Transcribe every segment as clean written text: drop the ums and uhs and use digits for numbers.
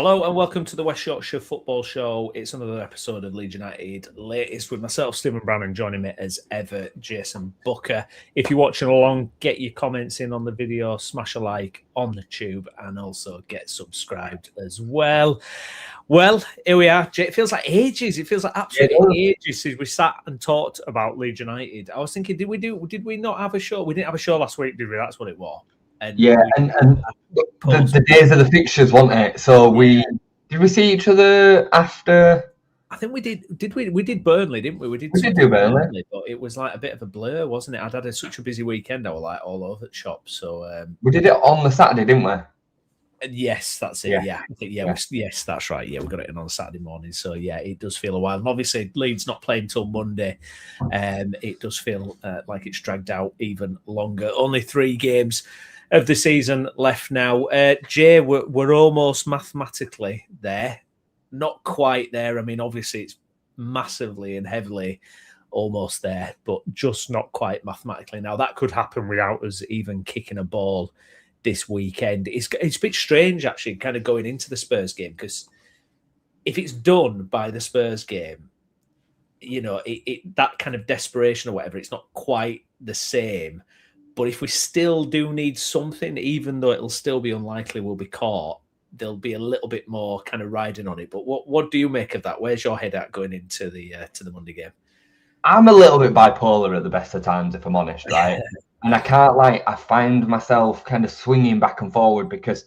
Hello and welcome to the West Yorkshire Football Show. It's another episode of Leeds United Latest with myself, Stephen Brown, and joining me as ever, Jason Booker. If you're watching along, get your comments in on the video, smash a like on the tube, and also get subscribed as well. Well, here we are. It feels like ages. It feels like absolutely ages since we sat and talked about Leeds United. I was thinking, did we not have a show? We didn't have a show last week, did we? That's what it was. And the days of the fixtures, wasn't it? So did we see each other after? I think we did. Did we? We did Burnley, didn't we? We did do Burnley, but it was like a bit of a blur, wasn't it? I'd had such a busy weekend. I was like all over the shop. So we did it on the Saturday, didn't we? Yes, that's it. Yeah, I think, yes, that's right. Yeah, we got it in on Saturday morning. So yeah, it does feel a while. And obviously, Leeds not playing till Monday. It does feel like it's dragged out even longer. Only 3 games of the season left now. Jay, we're almost mathematically there. Not quite there. I mean, obviously, it's massively and heavily almost there, but just not quite mathematically. Now, that could happen without us even kicking a ball this weekend. It's a bit strange, actually, kind of going into the Spurs game, because if it's done by the Spurs game, you know, that kind of desperation or whatever, it's not quite the same. But if we still do need something, even though it'll still be unlikely we'll be caught, there'll be a little bit more kind of riding on it. But what do you make of that? Where's your head at going into the Monday game? I'm a little bit bipolar at the best of times, if I'm honest, right? And I can't I find myself kind of swinging back and forward because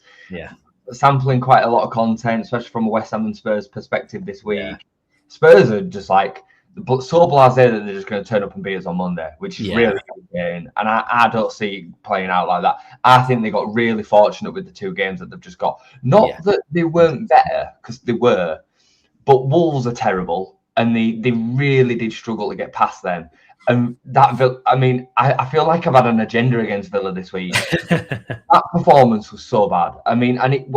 sampling quite a lot of content, especially from a West Ham and Spurs perspective this week. Yeah. Spurs are just so blasé that they're just going to turn up and beat us on Monday, which is really good. And I don't see it playing out like that. I think they got really fortunate with the 2 games that they've just got. Not that they weren't better, because they were, but Wolves are terrible, and they really did struggle to get past them. And I feel like I've had an agenda against Villa this week. That performance was so bad. I mean, and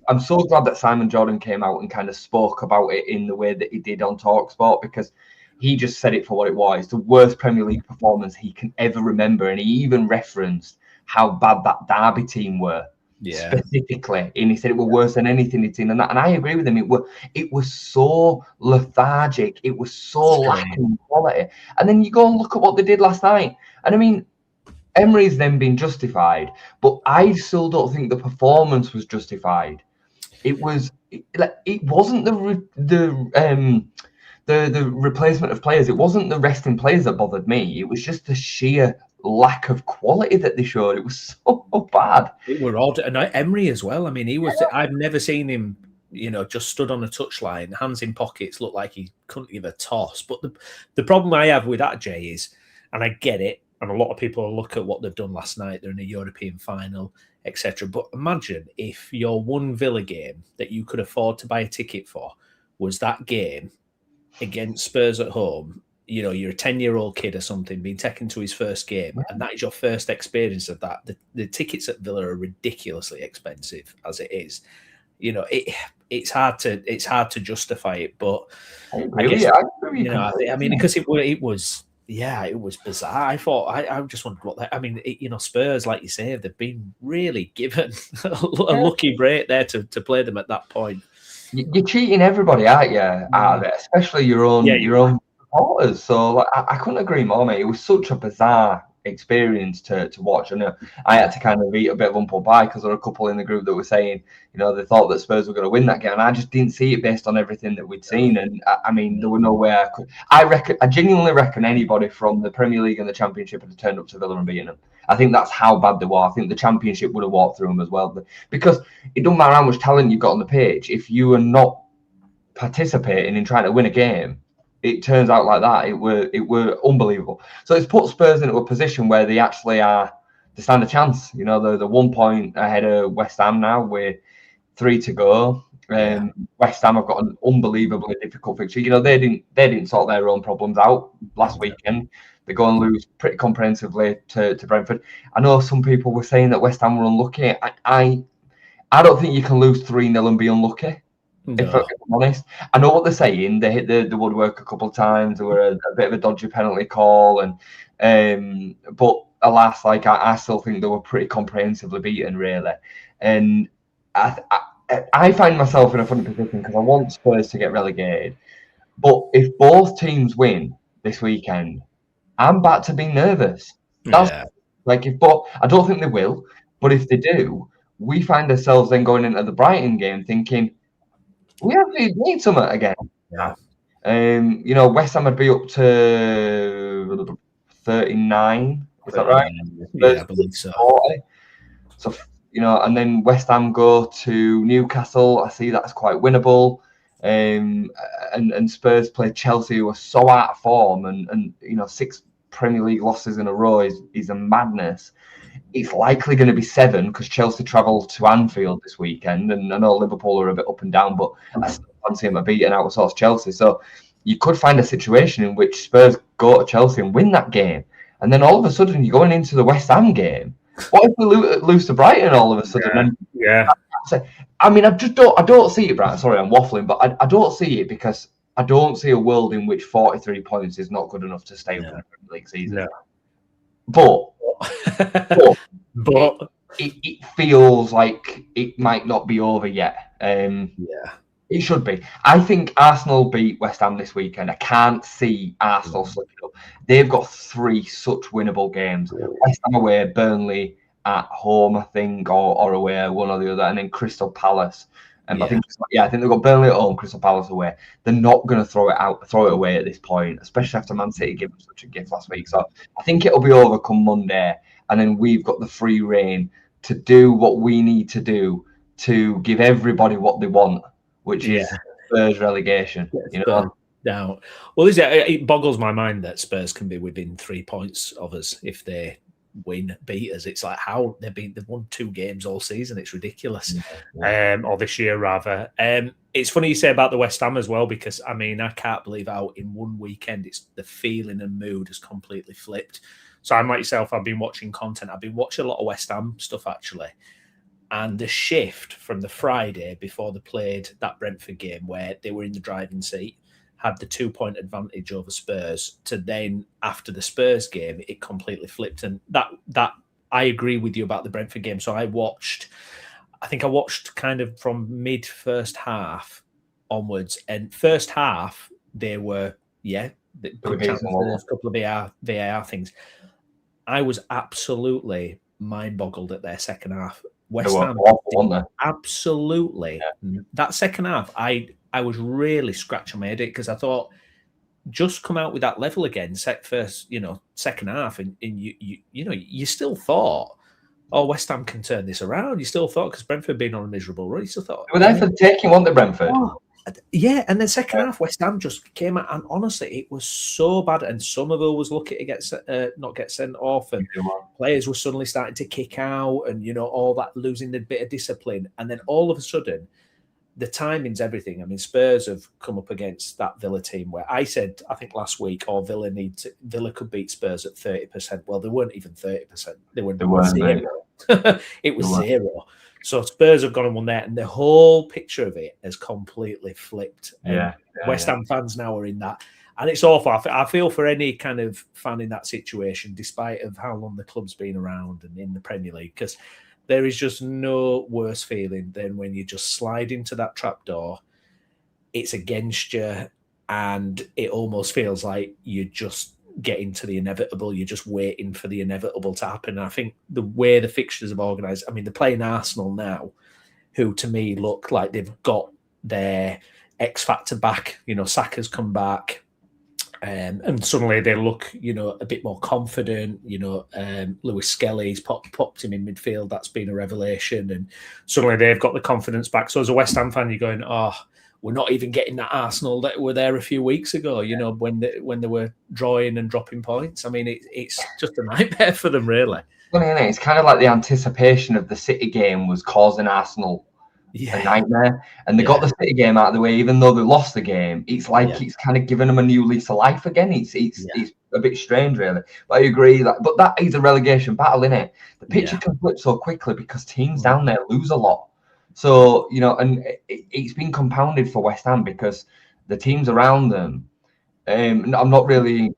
I'm so glad that Simon Jordan came out and kind of spoke about it in the way that he did on TalkSport, because he just said it for what it was. It's the worst Premier League performance he can ever remember. And he even referenced how bad that Derby team were specifically. And he said it was worse than anything he'd seen. And I agree with him. It was so lethargic. It was so lacking quality. And then you go and look at what they did last night. And I mean, Emery's then been justified, but I still don't think the performance was justified. It wasn't the replacement of players. It wasn't the resting players that bothered me. It was just the sheer lack of quality that they showed. It was so bad. It were odd. And Emery as well. I mean, he was. I've never seen him, just stood on a touchline, hands in pockets, looked like he couldn't give a toss. But the problem I have with that, Jay, is, and I get it, and a lot of people look at what they've done last night. They're in a European final, etc. But imagine if your one Villa game that you could afford to buy a ticket for was that game against Spurs at home. You're a 10-year-old kid or something being taken to his first game, and that is your first experience of that. The tickets at Villa are ridiculously expensive as it is. It's hard to justify it, but I guess because it was bizarre. I thought I just wondered what that. I mean, Spurs, like you say, they've been really given a lucky break there to play them at that point. You're cheating everybody, aren't you? Out of it, especially your own supporters. So I couldn't agree more, mate. It was such a bizarre experience to watch. And I had to kind of eat a bit of humble pie, because there were a couple in the group that were saying, they thought that Spurs were going to win that game, and I just didn't see it based on everything that we'd seen. And I mean, there were no way I could. I genuinely reckon anybody from the Premier League and the Championship had turned up to Villa and beaten them. I think that's how bad they were. I think the Championship would have walked through them as well, because it doesn't matter how much talent you've got on the pitch if you are not participating in trying to win a game. It turns out like that. It were unbelievable. So it's put Spurs into a position where they actually stand a chance. They're 1 point ahead of West Ham now with 3 to go. West Ham have got an unbelievably difficult fixture. They didn't sort their own problems out last weekend. They go and lose pretty comprehensively to Brentford. I know some people were saying that West Ham were unlucky. I don't think you can lose 3-0 and be unlucky. No. If I'm honest, I know what they're saying. They hit the woodwork a couple of times. There were a bit of a dodgy penalty call, but alas, I still think they were pretty comprehensively beaten, really. And I find myself in a funny position because I want Spurs to get relegated. But if both teams win this weekend, I'm back to being nervous. That's like if both, I don't think they will, but if they do, we find ourselves then going into the Brighton game thinking we actually need something again. Yeah. West Ham would be up to 39. Is that right? Yeah, I believe so. 40. So, and then West Ham go to Newcastle. I see that's quite winnable. And Spurs play Chelsea, who are so out of form, and 6 Premier League losses in a row is a madness. It's likely going to be 7 because Chelsea travel to Anfield this weekend, and I know Liverpool are a bit up and down, but I still fancy them beating outsource Chelsea. So you could find a situation in which Spurs go to Chelsea and win that game, and then all of a sudden you're going into the West Ham game. What if we lose to Brighton all of a sudden? I mean, I don't see it, Brighton. Sorry, I'm waffling, but I don't see it because I don't see a world in which 43 points is not good enough to stay up in the Premier League season. No. But it feels like it might not be over yet. It should be. I think Arsenal beat West Ham this weekend. I can't see Arsenal slipping up. They've got 3 such winnable games. West Ham away, Burnley at home, I think, or away, one or the other, and then Crystal Palace. I think they've got Burnley at home, Crystal Palace away. They're not going to throw it away at this point, especially after Man City gave them such a gift last week. So I think it'll be over come Monday, and then we've got the free reign to do what we need to do to give everybody what they want, which is Spurs relegation. Now, well, it boggles my mind that Spurs can be within 3 points of us if they beat us. It's like how they've won 2 games all season. It's ridiculous. Or this year rather. It's funny you say about the West Ham as well, because I mean I can't believe how in one weekend it's the feeling and mood has completely flipped. So I'm like yourself, I've been watching content. I've been watching a lot of West Ham stuff actually. And the shift from the Friday before they played that Brentford game where they were in the driving seat, had the 2-point advantage over Spurs, to then after the Spurs game, it completely flipped. And that I agree with you about the Brentford game. So I watched kind of from mid first half onwards, and first half they were good chances, a couple of VAR things. I was absolutely mind boggled at their second half. West Ham, absolutely. That second half, I was really scratching my head because I thought, just come out with that level again, second half, and you still thought, oh, West Ham can turn this around. You still thought, because Brentford been on a miserable run, you still thought they were there for the taking, weren't they, Brentford? And then second half, West Ham just came out, and honestly, it was so bad. And Somerville was lucky to not get sent off, and players were suddenly starting to kick out, and all that, losing the bit of discipline. And then all of a sudden, the timing's everything. I mean, Spurs have come up against that Villa team where I said, I think last week, Villa could beat Spurs at 30%. Well, they weren't even 30%. They weren't 0. It was 0. So Spurs have gone and won there, and the whole picture of it has completely flipped. West Ham fans now are in that, and it's awful. I feel for any kind of fan in that situation, despite of how long the club's been around and in the Premier League, because there is just no worse feeling than when you just slide into that trapdoor. It's against you, and it almost feels like you just getting to the inevitable. You're just waiting for the inevitable to happen. And I think the way the fixtures have organised, I mean, they're playing Arsenal now, who to me look like they've got their X factor back. Saka's come back, and suddenly they look, a bit more confident. Lewis Skelly's popped him in midfield. That's been a revelation, and suddenly they've got the confidence back. So as a West Ham fan, you're going, we're not even getting that Arsenal that were there a few weeks ago, when they were drawing and dropping points. I mean, it's just a nightmare for them, really. Funny, isn't it? It's kind of like the anticipation of the City game was causing Arsenal a nightmare. And they got the City game out of the way, even though they lost the game. It's like it's kind of given them a new lease of life again. It's a bit strange, really. But I agree. But that is a relegation battle, isn't it? The picture can flip so quickly because teams down there lose a lot. So, and it's been compounded for West Ham because the teams around them, I'm not really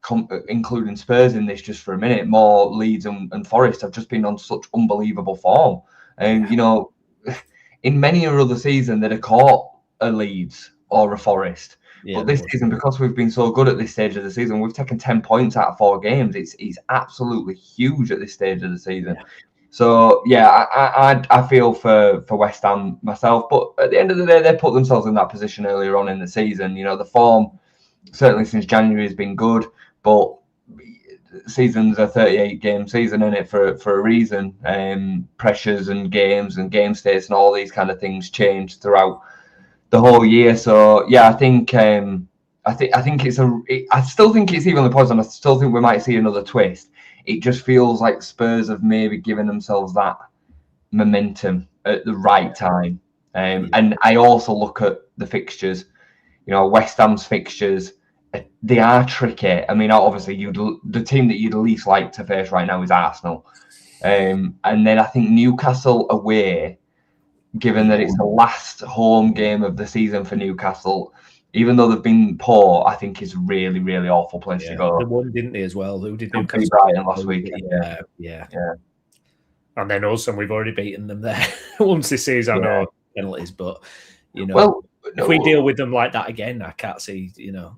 including Spurs in this just for a minute, more Leeds and Forest have just been on such unbelievable form. And, in many other season they'd have caught a Leeds or a Forest. Yeah, but this season, because we've been so good at this stage of the season, we've taken 10 points out of 4 games. It's absolutely huge at this stage of the season. Yeah. So yeah, I feel for West Ham myself, but at the end of the day, they put themselves in that position earlier on in the season. You know, the form certainly since January has been good, but season's a 38-game season, in it, for a reason. Pressures and games and game states and all these kind of things change throughout the whole year. So yeah, I think I still think it's evenly poised, and I still think we might see another twist. It just feels like Spurs have maybe given themselves that momentum at the right time. And I also look at the fixtures. You know, West Ham's fixtures, they are tricky. I mean, obviously, the team that you'd least like to face right now is Arsenal. And then I think Newcastle away, given that it's the last home game of the season for Newcastle, even though they've been poor, I think is really, really awful place to go. They won, didn't they, as well? Who did Newcastle? Brighton last week. Yeah. And then also, we've already beaten them there once this season. I know penalties, but you know, if we deal with them like that again, I can't see. You know,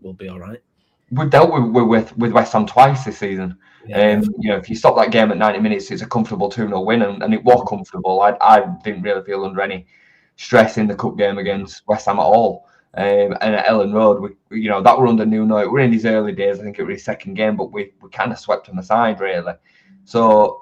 we'll be all right. We've dealt with West Ham twice this season. You know, if you stop that game at 90 minutes, it's a comfortable 2-0 win, and it was comfortable. I didn't really feel under any stress in the cup game against West Ham at all. And at Ellen Road, we that were under Nuno. We're in his early days. I think it was his second game, but we kind of swept him aside, really. So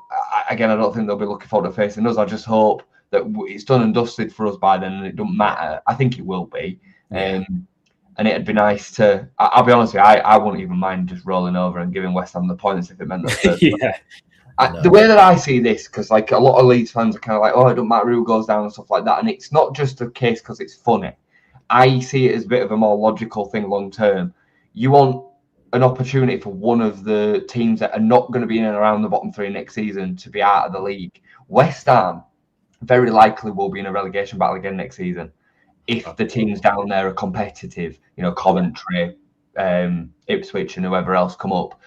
again, I don't think they'll be looking forward to facing us. I just hope that it's done and dusted for us by then, and it doesn't matter. I think it will be. And it'd be nice to. I'll be honest with you, I wouldn't even mind just rolling over and giving West Ham the points if it meant that. The way that I see this, because like a lot of Leeds fans are kind of like, oh, it doesn't matter who goes down and stuff like that, and it's not just a case because it's funny. I see it as a bit of a more logical thing long term. You want an opportunity for one of the teams that are not going to be in and around the bottom 3 next season to be out of the league. West Ham very likely will be in a relegation battle again next season if the teams down there are competitive. You know, Coventry, Ipswich, and whoever else come up.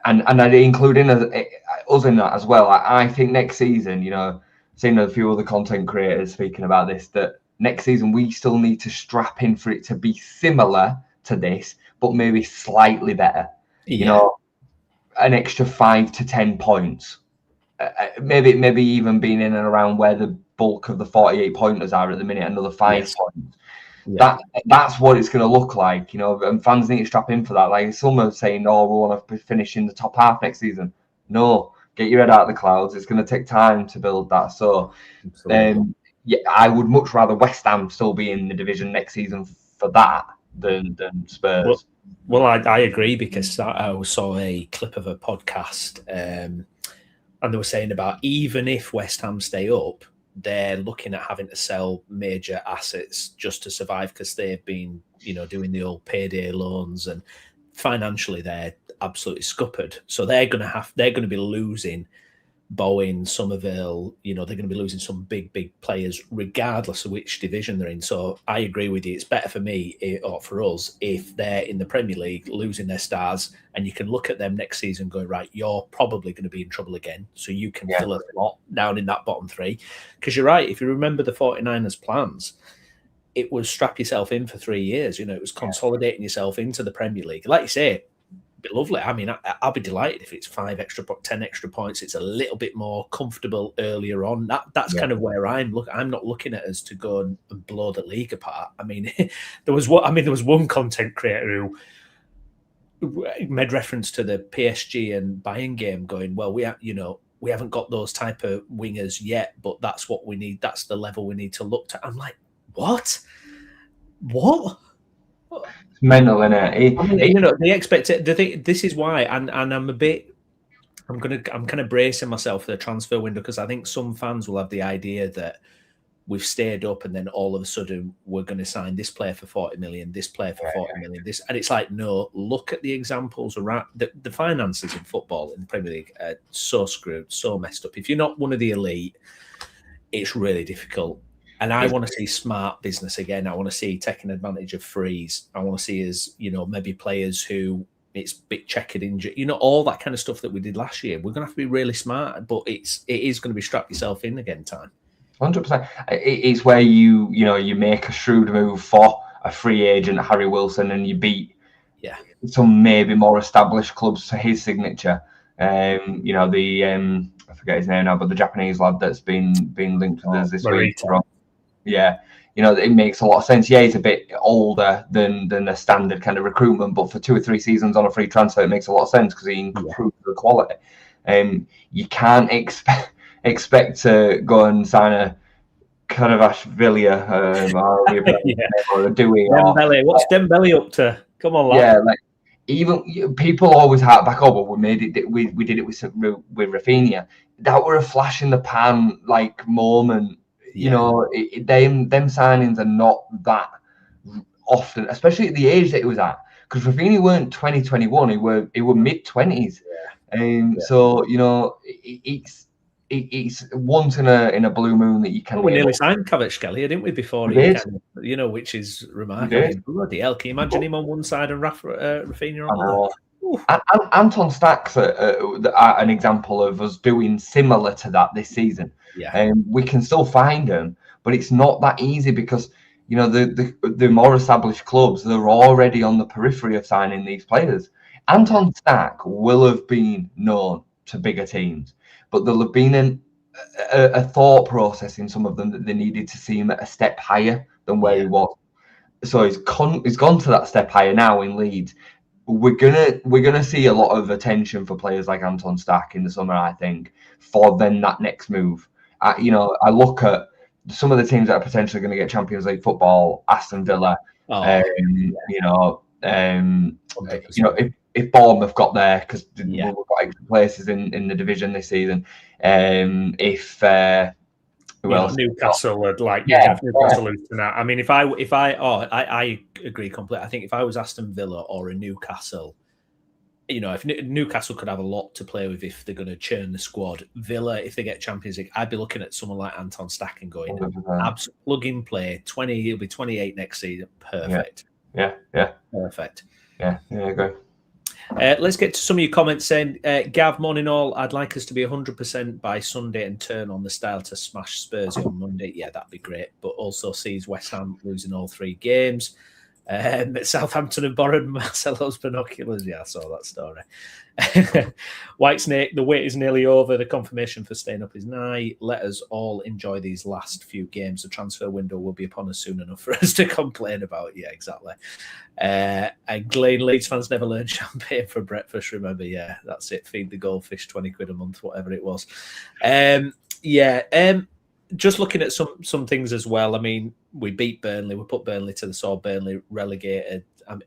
And I'd include us in that as well. I think next season, you know, seeing a few other content creators speaking about this, that next season we still need to strap in for it to be similar to this, but maybe slightly better. You know, an extra 5 to 10 points. Maybe even being in and around where the bulk of the 48 pointers are at the minute, another 5 points. That's what it's going to look like, you know, and fans need to strap in for that. Like some are saying, oh, we want to finish in the top half next season. No, get your head out of the clouds. It's going to take time to build that. So I would much rather West Ham still be in the division next season for that than Spurs. Well, I agree, because I saw a clip of a podcast and they were saying about even if West Ham stay up, they're looking at having to sell major assets just to survive, because they've been, you know, doing the old payday loans, and financially they're absolutely scuppered. So they're going to be losing Bowen, Somerville, you know, they're going to be losing some big players regardless of which division they're in. So I agree with you. It's better for me or for us if they're in the Premier League losing their stars, and you can look at them next season going, right, you're probably going to be in trouble again. So you can fill a slot down in that bottom 3. Because you're right, if you remember the 49ers plans, it was strap yourself in for 3 years. You know, it was consolidating yourself into the Premier League. Like you say, lovely. I mean, I'll be delighted if it's 10 extra points. It's a little bit more comfortable earlier on. That's kind of where I'm not looking at us to go and blow the league apart. I mean, there was one content creator who made reference to the PSG and Bayern game, going, well, we haven't got those type of wingers yet, but that's what we need. That's the level we need to look to. I'm like, what? It's mental, isn't it? I mean, you know, they expect it. This is why, and I'm kind of bracing myself for the transfer window, because I think some fans will have the idea that we've stayed up and then all of a sudden we're going to sign this player for 40 million, this player for 40 million, this, and it's like, no, look at the examples around the finances in football in the Premier League are so screwed, so messed up. If you're not one of the elite, it's really difficult. And I want to see smart business again. I want to see taking advantage of frees. I want to see as, you know, maybe players who it's bit checkered injury, you know, all that kind of stuff that we did last year. We're going to have to be really smart, but it is going to be strap yourself in again time. 100%. It's where you make a shrewd move for a free agent, Harry Wilson, and you beat some maybe more established clubs to his signature. I forget his name now, but the Japanese lad that's been linked with us this week. Yeah, it makes a lot of sense. Yeah, he's a bit older than a standard kind of recruitment, but for 2 or 3 seasons on a free transfer, it makes a lot of sense because he improves the quality. You can't expect to go and sign a Karavashvili or a Dewey. Dembele. What's Dembele up to? Come on, lad. Yeah, like even people always hark back over. We made it. We did it with Rafinha. That were a flash in the pan like moment. Them signings are not that often, especially at the age that he was at. Because Rafinha weren't 2021. He were mid-20s. So it's once in a blue moon that you can. We nearly signed Kvaratskhelia, didn't we? Before which is remarkable. Bloody hell! Can you imagine him on one side and Rafinha on the other? Anton Stack's an example of us doing similar to that this season. We can still find them, but it's not that easy because the more established clubs, they're already on the periphery of signing these players. Anton Stack will have been known to bigger teams, but there'll have been a thought process in some of them that they needed to see him at a step higher than where he was. So he's gone to that step higher now in Leeds. We're gonna see a lot of attention for players like Anton Stack in the summer, I think, for then that next move. I look at some of the teams that are potentially going to get Champions League football, Aston Villa. If Bournemouth got there, because we've got extra places in the division this season. Newcastle would Newcastle tonight. I mean, I agree completely. I think if I was Aston Villa or a Newcastle, if Newcastle could have a lot to play with if they're going to churn the squad. Villa, if they get Champions League, I'd be looking at someone like Anton Stack and going, plug in play. He'll be 28 next season. Perfect. Yeah. Perfect. Yeah, I agree. Let's get to some of your comments saying, Gav, morning all, I'd like us to be 100% by Sunday and turn on the style to smash Spurs on Monday. Yeah, that'd be great. But also sees West Ham losing all 3 games. Southampton have borrowed Marcelo's binoculars. Yeah, I saw that story. Whitesnake, the wait is nearly over. The confirmation for staying up is nigh. Let us all enjoy these last few games. The transfer window will be upon us soon enough for us to complain about. Yeah, exactly. And Glenn, Leeds fans never learn champagne for breakfast. Remember, yeah, that's it. Feed the goldfish, 20 quid a month, whatever it was. Just looking at some things as well. I mean, we beat Burnley. We put Burnley to the sword. Burnley relegated. I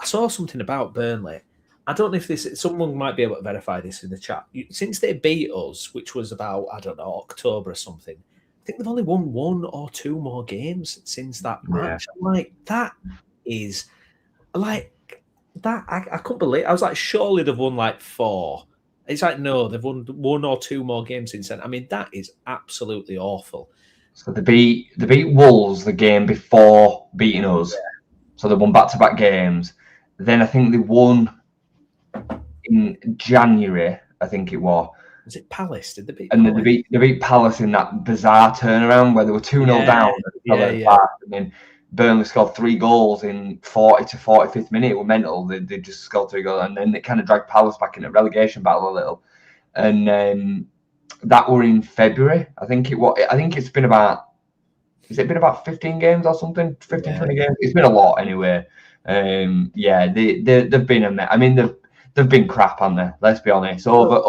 saw something about Burnley. I don't know if someone might be able to verify this in the chat. Since they beat us, which was about, I don't know, October or something, I think they've only won 1 or 2 more games since that match. I'm like, that is like that. I couldn't believe. I was like, surely they've won like 4. It's like, no, they've won 1 or 2 more games since then. I mean, that is absolutely awful. So they beat Wolves the game before beating us. Yeah. So they won back-to-back games. Then I think they won in January, I think it was. Was it Palace? Did they beat Palace? And they beat Palace in that bizarre turnaround where they were 2-0 down. And then Burnley scored 3 goals in 40 to 45th minute. It was mental. They just scored 3 goals. And then it kind of dragged Palace back in a relegation battle a little. And that were in February. I think it was. I think it's been about. Has it been about 15 games or something? 15, 20 games. It's been a lot anyway. They've been I mean, they've been crap, haven't they? Let's be honest. Over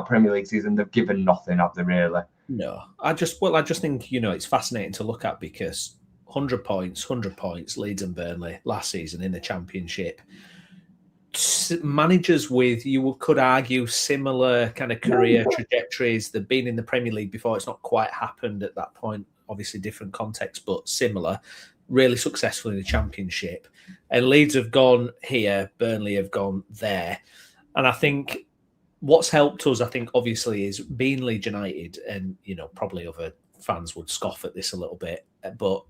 Premier League season, they've given nothing, have they? Really? No. I just think it's fascinating to look at because 100 points, Leeds and Burnley last season in the Championship. Managers with, you could argue, similar kind of career trajectories. They've been in the Premier League before. It's not quite happened at that point. Obviously, different context, but similar. Really successful in the Championship. And Leeds have gone here. Burnley have gone there. And I think what's helped us, obviously, is being Leeds United. And, probably other fans would scoff at this a little bit. But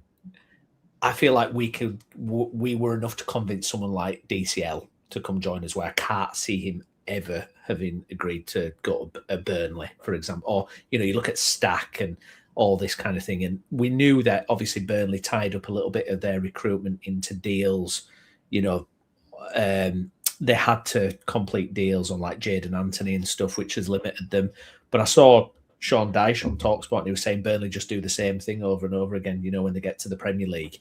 I feel like we were enough to convince someone like DCL to come join us, where I can't see him ever having agreed to go to Burnley, for example. Or, you look at Stack and all this kind of thing. And we knew that obviously Burnley tied up a little bit of their recruitment into deals. They had to complete deals on like Jadon Anthony and stuff, which has limited them. But I saw Sean Dyche on TalkSport, and he was saying Burnley just do the same thing over and over again, when they get to the Premier League.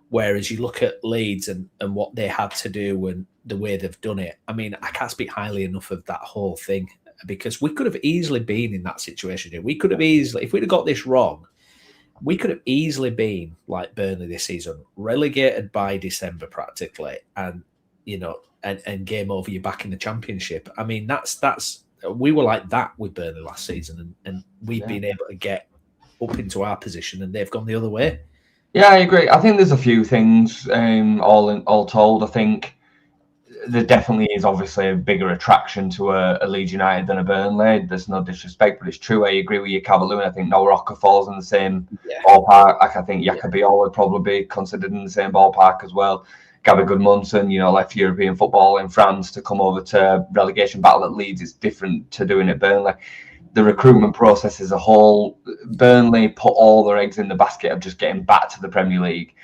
Whereas you look at Leeds and what they had to do and the way they've done it, I mean, I can't speak highly enough of that whole thing, because we could have easily been in that situation. We could have easily, if we'd have got this wrong, we could have easily been like Burnley this season, relegated by December practically, and and game over, you're back in the Championship. I mean, that's we were like that with Burnley last season, and we've been able to get up into our position, and they've gone the other way. Yeah, I agree. I think there's a few things. All told, I think there definitely is obviously a bigger attraction to a Leeds United than a Burnley. There's no disrespect, but it's true. I agree with you, Cavalier. I think Noah Rocker falls in the same ballpark. I think Yakabiol would probably be considered in the same ballpark as well. Gabby Goodmunson, left European football in France to come over to relegation battle at Leeds. It's different to doing it Burnley. The recruitment process as a whole, Burnley put all their eggs in the basket of just getting back to the Premier League.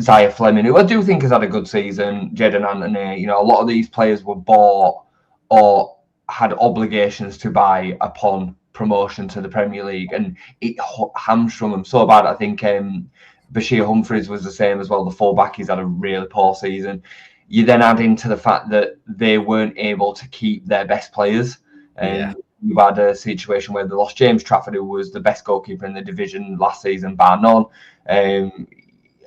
Zaya Fleming, who I do think has had a good season, Jadon Anthony, a lot of these players were bought or had obligations to buy upon promotion to the Premier League, and it hamstrung them so bad. I think Bashir Humphreys was the same as well. The fullback, he's had a really poor season. You then add into the fact that they weren't able to keep their best players. You've had a situation where they lost James Trafford, who was the best goalkeeper in the division last season, bar none.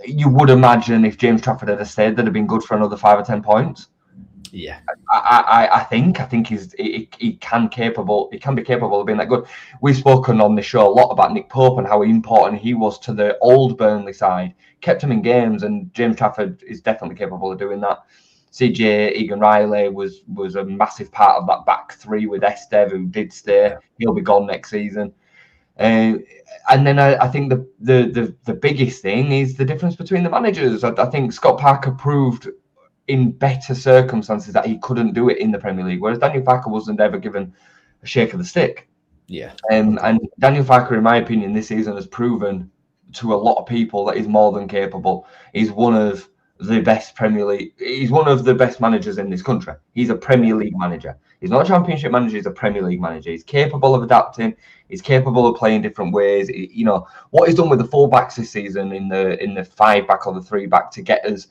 You would imagine if James Trafford had stayed, they'd have been good for another 5 or 10 points. Yeah, I think he can be capable of being that good. We've spoken on this show a lot about Nick Pope and how important he was to the old Burnley side, kept him in games, and James Trafford is definitely capable of doing that. CJ Egan Riley was a massive part of that back three with Esteve, who did stay. Yeah. He'll be gone next season. And then I think the biggest thing is the difference between the managers. I think Scott Parker proved in better circumstances that he couldn't do it in the Premier League, whereas Daniel Farke wasn't ever given a shake of the stick. Yeah. And Daniel Farke, in my opinion, this season has proven to a lot of people that he's more than capable. He's one of the best Premier League. He's one of the best managers in this country. He's a Premier League manager. He's not a Championship manager. He's a Premier League manager. He's capable of adapting. He's capable of playing different ways. What he's done with the fullbacks this season in the 5-back or the 3-back to get us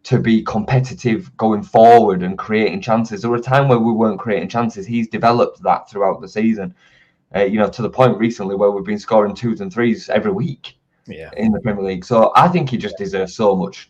to be competitive going forward and creating chances. There were a time where we weren't creating chances. He's developed that throughout the season. To the point recently where we've been scoring 2s and 3s every week. Yeah. In the Premier League. So I think he just deserves so much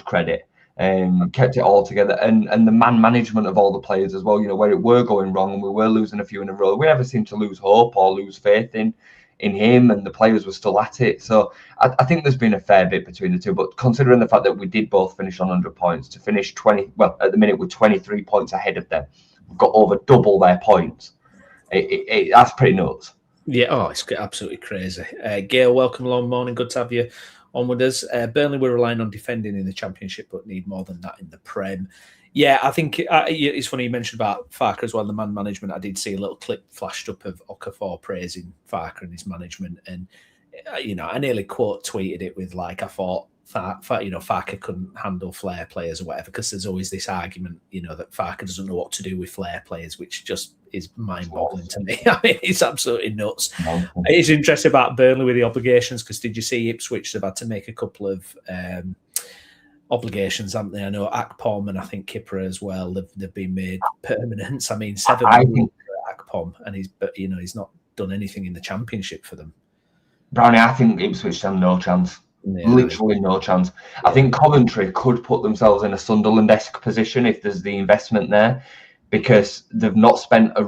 credit, and kept it all together, and the man management of all the players as well, where it were going wrong and we were losing a few in a row, we never seemed to lose hope or lose faith in him, and the players were still at it. So I think there's been a fair bit between the two, but considering the fact that we did both finish on 100 points, to finish at the minute with 23 points ahead of them, we've got over double their points. That's pretty nuts. Yeah, it's absolutely crazy. Gail, welcome along, morning. Good to have you on with us. Burnley were relying on defending in the Championship, but need more than that in the Prem. Yeah, I think it's funny you mentioned about Farke as well, the man management. I did see a little clip flashed up of Okafor praising Farke and his management, and I nearly tweeted it with I thought Farke couldn't handle flair players or whatever, because there's always this argument, that Farke doesn't know what to do with flair players, which just is mind-boggling to me. I mean, it's absolutely nuts. It's interesting about Burnley with the obligations, because did you see Ipswich? They've had to make a couple of obligations, haven't they? I know Akpom and I think Kipper as well. They've been made permanent. I mean, 7 million for Akpom, and he's not done anything in the Championship for them. Browney, I think Ipswich have no chance. Yeah, literally no chance. I think Coventry could put themselves in a Sunderland-esque position if there's the investment there, because they've spent a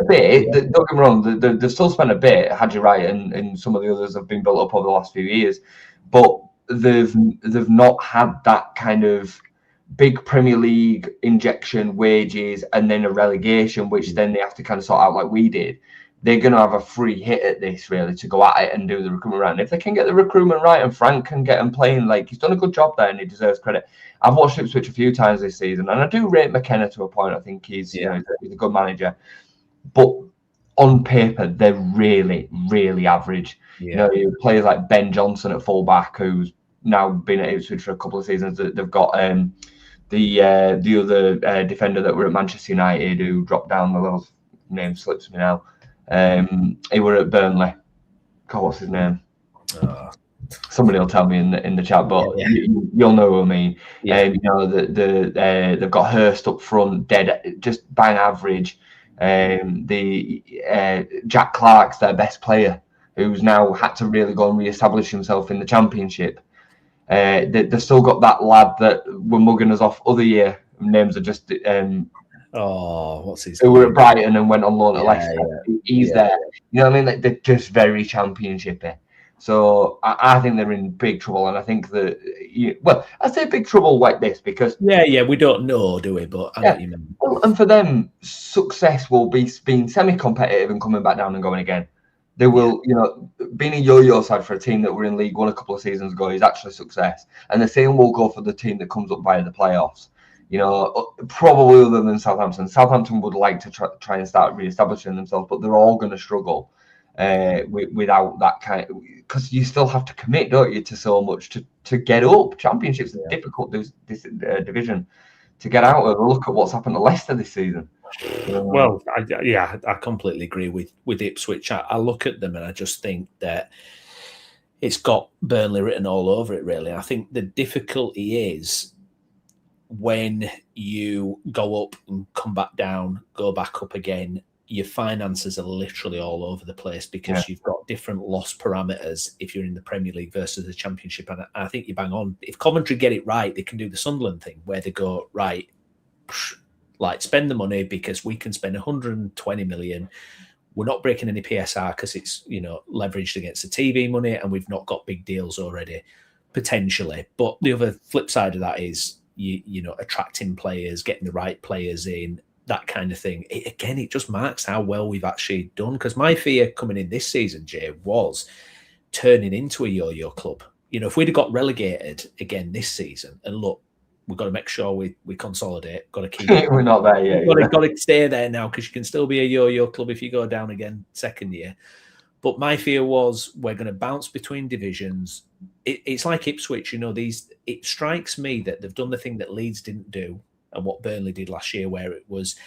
bit. Don't get me wrong, they've still spent a bit. Hadji Wright and some of the others have been built up over the last few years, but they've not had that kind of big Premier League injection, wages, and then a relegation, which then they have to kind of sort out like we did. they're going to have a free hit at this, really, to go at it and do the recruitment right. And if they can get the recruitment right, and Frank can get them playing, like, he's done a good job there and he deserves credit. I've watched Ipswich a few times this season, and I do rate McKenna to a point. I think he's he's a good manager, but on paper they're really, really average. Players like Ben Johnson at fullback, who's now been at Ipswich for a couple of seasons. They've got the other defender that were at Manchester United who dropped down. The little name slips me now. He were at Burnley. God, what's his name? Somebody will tell me in the chat, but you'll know what I mean. They've got Hurst up front, dead, just bang average. Jack Clark's their best player, who's now had to really go and re-establish himself in the Championship. They've still got that lad that were mugging us off other year. Names are just what's his who were at Brighton and went on loan to Leicester. He's there. You know what I mean? Like, they're just very Championship-y. So I think they're in big trouble, and I think that I say big trouble like this because we don't know, do we? But I know what you mean. Well, and for them, success will be being semi-competitive and coming back down and going again. They will, being a yo-yo side for a team that were in League One a couple of seasons ago is actually success, and the same will go for the team that comes up via the playoffs. Probably other than Southampton. Southampton would like to try and start re-establishing themselves, but they're all going to struggle without that kind of, because you still have to commit, don't you, to so much to get up. Championship's a difficult division to get out of. Look at what's happened to Leicester this season. Well, I completely agree with Ipswich. I look at them and I just think that it's got Burnley written all over it, really. I think the difficulty is when you go up and come back down, go back up again, your finances are literally all over the place because you've got different loss parameters if you're in the Premier League versus the Championship. And I think you bang on. If Coventry get it right, they can do the Sunderland thing where they go, right, like, spend the money because we can spend 120 million. We're not breaking any PSR because it's, leveraged against the TV money and we've not got big deals already, potentially. But the other flip side of that is, attracting players, getting the right players in, that kind of thing. It just marks how well we've actually done. Because my fear coming in this season, Jay, was turning into a yo-yo club. If we'd have got relegated again this season, and look, we've got to make sure we consolidate. Got to keep. We're not there yet. Got to stay there now because you can still be a yo-yo club if you go down again second year. But my fear was we're going to bounce between divisions. It's like Ipswich, it strikes me that they've done the thing that Leeds didn't do and what Burnley did last year, where it was,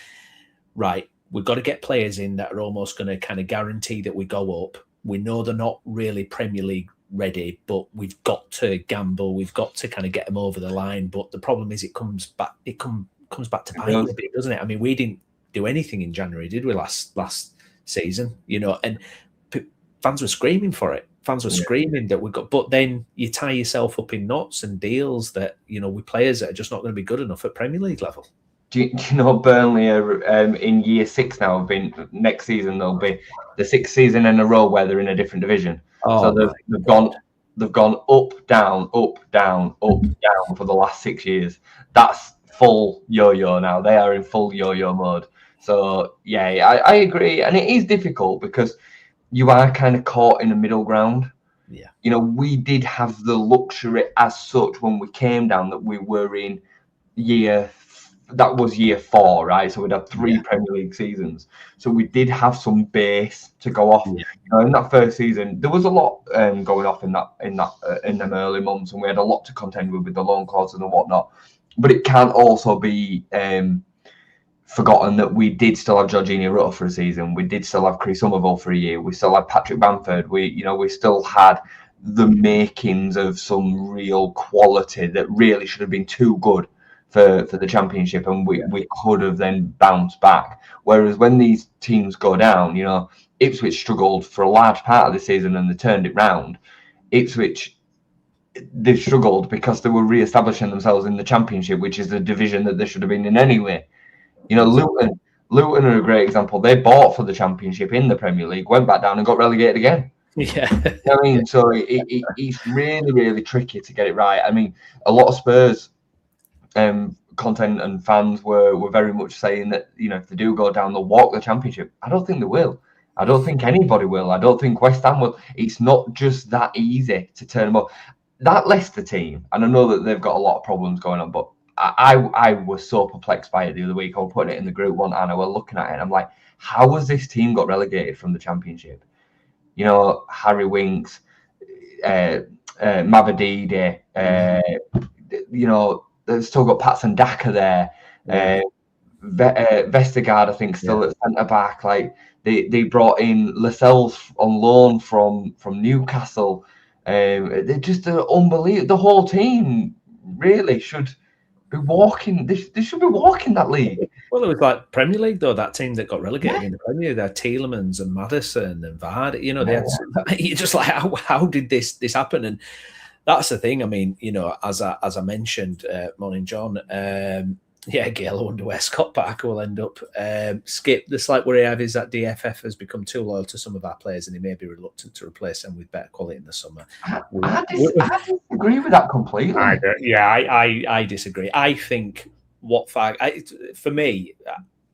right, we've got to get players in that are almost going to kind of guarantee that we go up. We know they're not really Premier League ready, but we've got to gamble. We've got to kind of get them over the line. But the problem is it comes back to bite a bit, doesn't it? I mean, we didn't do anything in January, did we, last season? And fans were screaming for it. Fans were screaming that we got, but then you tie yourself up in knots and deals that, with players that are just not going to be good enough at Premier League level. Do you know Burnley are in year 6 now? Next season they'll be the 6th season in a row where they're in a different division. So they've gone up, down, up, down, up, down for the last 6 years. That's full yo-yo now. They are in full yo-yo mode. So I agree, and it is difficult because you are kind of caught in a middle ground. Yeah. We did have the luxury as such when we came down that we were in year 4, right? So we'd had 3 Premier League seasons. So we did have some base to go off. Yeah. In that first season, there was a lot going off in them early months, and we had a lot to contend with the loan clauses and whatnot. But it can also be forgotten that we did still have Jorginho Rutter for a season. We did still have Chris Somerville for a year. We still had Patrick Bamford. We still had the makings of some real quality that really should have been too good for the Championship, and we could have then bounced back. Whereas when these teams go down, Ipswich struggled for a large part of the season and they turned it round. Ipswich, they struggled because they were re-establishing themselves in the Championship, which is the division that they should have been in anyway. Luton are a great example. They bought for the Championship in the Premier League, went back down and got relegated again. Yeah. So it's really, really tricky to get it right. I mean, a lot of Spurs content and fans were very much saying that, if they do go down, they'll walk the Championship. I don't think they will. I don't think anybody will. I don't think West Ham will. It's not just that easy to turn them up. That Leicester team, and I know that they've got a lot of problems going on, but I was so perplexed by it the other week. I was putting it in the group one, and I was looking at it, and I'm like, how has this team got relegated from the Championship? You know, Harry Winks, Mavadide, you know, they've still got Patson Daka there. Vestergaard, I think, still at centre back. Like they brought in Lascelles on loan from Newcastle. They're just unbelievable. The whole team really should be walking. They should be walking that league. Well, it was like Premier League though. That team that got relegated in the Premier League, they had Tielemans and Madison and Vardy. You know, they had. You're just like, how did this happen? And that's the thing. I mean, you know, as I mentioned, morning, John. Gail, I wonder where Scott Parker will end up. Skip, the slight worry I have is that DFF has become too loyal to some of our players and he may be reluctant to replace them with better quality in the summer. I disagree with that completely. I disagree. I think for me,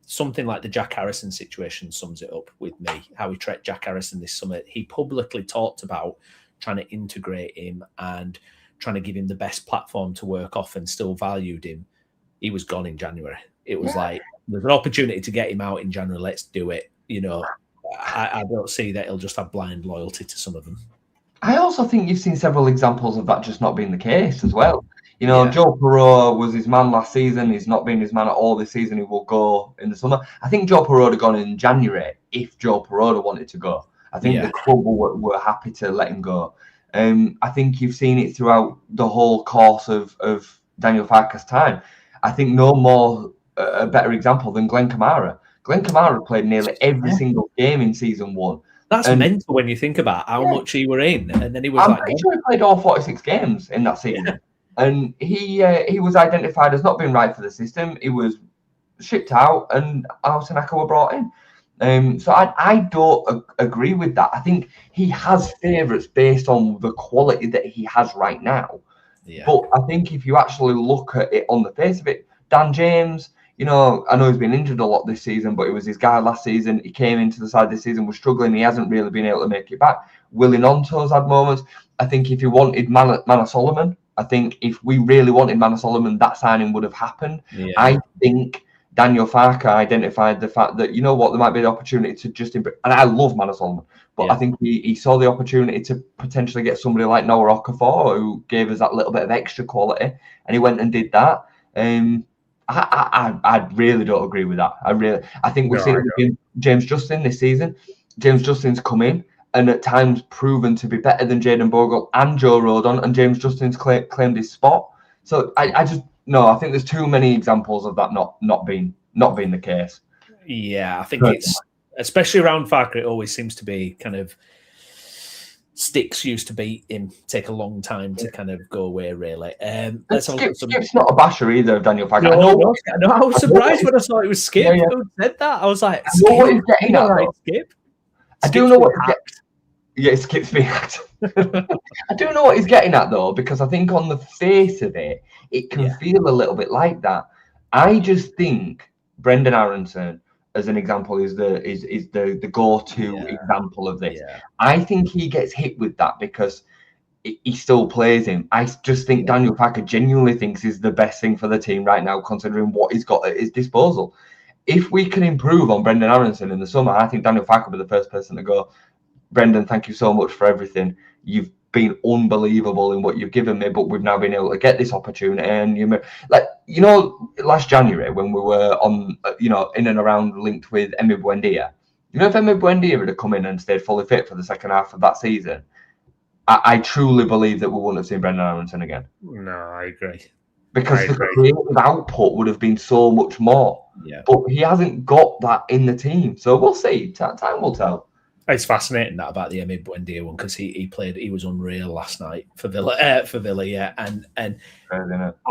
something like the Jack Harrison situation sums it up with me, how he treated Jack Harrison this summer. He publicly talked about trying to integrate him and trying to give him the best platform to work off and still valued him. He was gone in January. It was like, there's an opportunity to get him out in January. Let's do it. You know, I don't see that he'll just have blind loyalty to some of them. I also think you've seen several examples of that just not being the case as well. You know, Joe Perreault was his man last season. He's not been his man at all this season. He will go in the summer. I think Joe Perreault had gone in January if Joe Perreault wanted to go. I think the club were happy to let him go. I think you've seen it throughout the whole course of Daniel Farke's time. I think no more a better example than Glenn Kamara. Glenn Kamara played nearly every single game in season one. That's mental when you think about how much he were in, and then he was I'm pretty sure he played all 46 games in that season, and he was identified as not being right for the system. He was shipped out, and Altanaka were brought in. So I don't agree with that. I think he has favourites based on the quality that he has right now. But I think if you actually look at it on the face of it, Dan James, you know, I know he's been injured a lot this season, but he was his guy last season. He came into the side this season, was struggling. He hasn't really been able to make it back. Willie Nonto's had moments. I think if you wanted Manor Solomon, I think if we really wanted Manor Solomon, that signing would have happened. I think Daniel Farke identified the fact that, you know what, there might be the opportunity to just improve. And I love Manor Solomon, but I think he saw the opportunity to potentially get somebody like Noah Okafor, who gave us that little bit of extra quality, and he went and did that. I really don't agree with that. I think we've seen it with James Justin this season. James Justin's come in and at times proven to be better than Jayden Bogle and Joe Rodon, and James Justin's claimed his spot. So I think there's too many examples of that not being the case. Yeah, I think it's especially around Farke. It always seems to be kind of sticks used to beat him. Take a long time to kind of go away. Really. Skip's not a basher either of Daniel Farke. No, I was surprised when I saw it was Skip who said that. I was like, I know what he's getting at. Right, Skip. I do know what he's getting. Yeah, Skip's being hacked. I do know what he's getting at though, because I think on the face of it, it can feel a little bit like that. I just think Brendan Aronson, as an example, is the go-to example of this. I think he gets hit with that because he still plays him. I just think Daniel Farke genuinely thinks is the best thing for the team right now, considering what he's got at his disposal. If we can improve on Brendan Aronson in the summer, I think Daniel Farke will be the first person to go, Brendan, thank you so much for everything. You've been unbelievable in what you've given me, but we've now been able to get this opportunity. And last January when we were on, in and around linked with Emi Buendia, if Emi Buendia had come in and stayed fully fit for the second half of that season, I truly believe that we wouldn't have seen Brendan Aronson again. No, I agree. Because the creative output would have been so much more. But he hasn't got that in the team. So we'll see. Time will tell. It's fascinating that about the Emi Buendia one, because he was unreal last night for Villa, and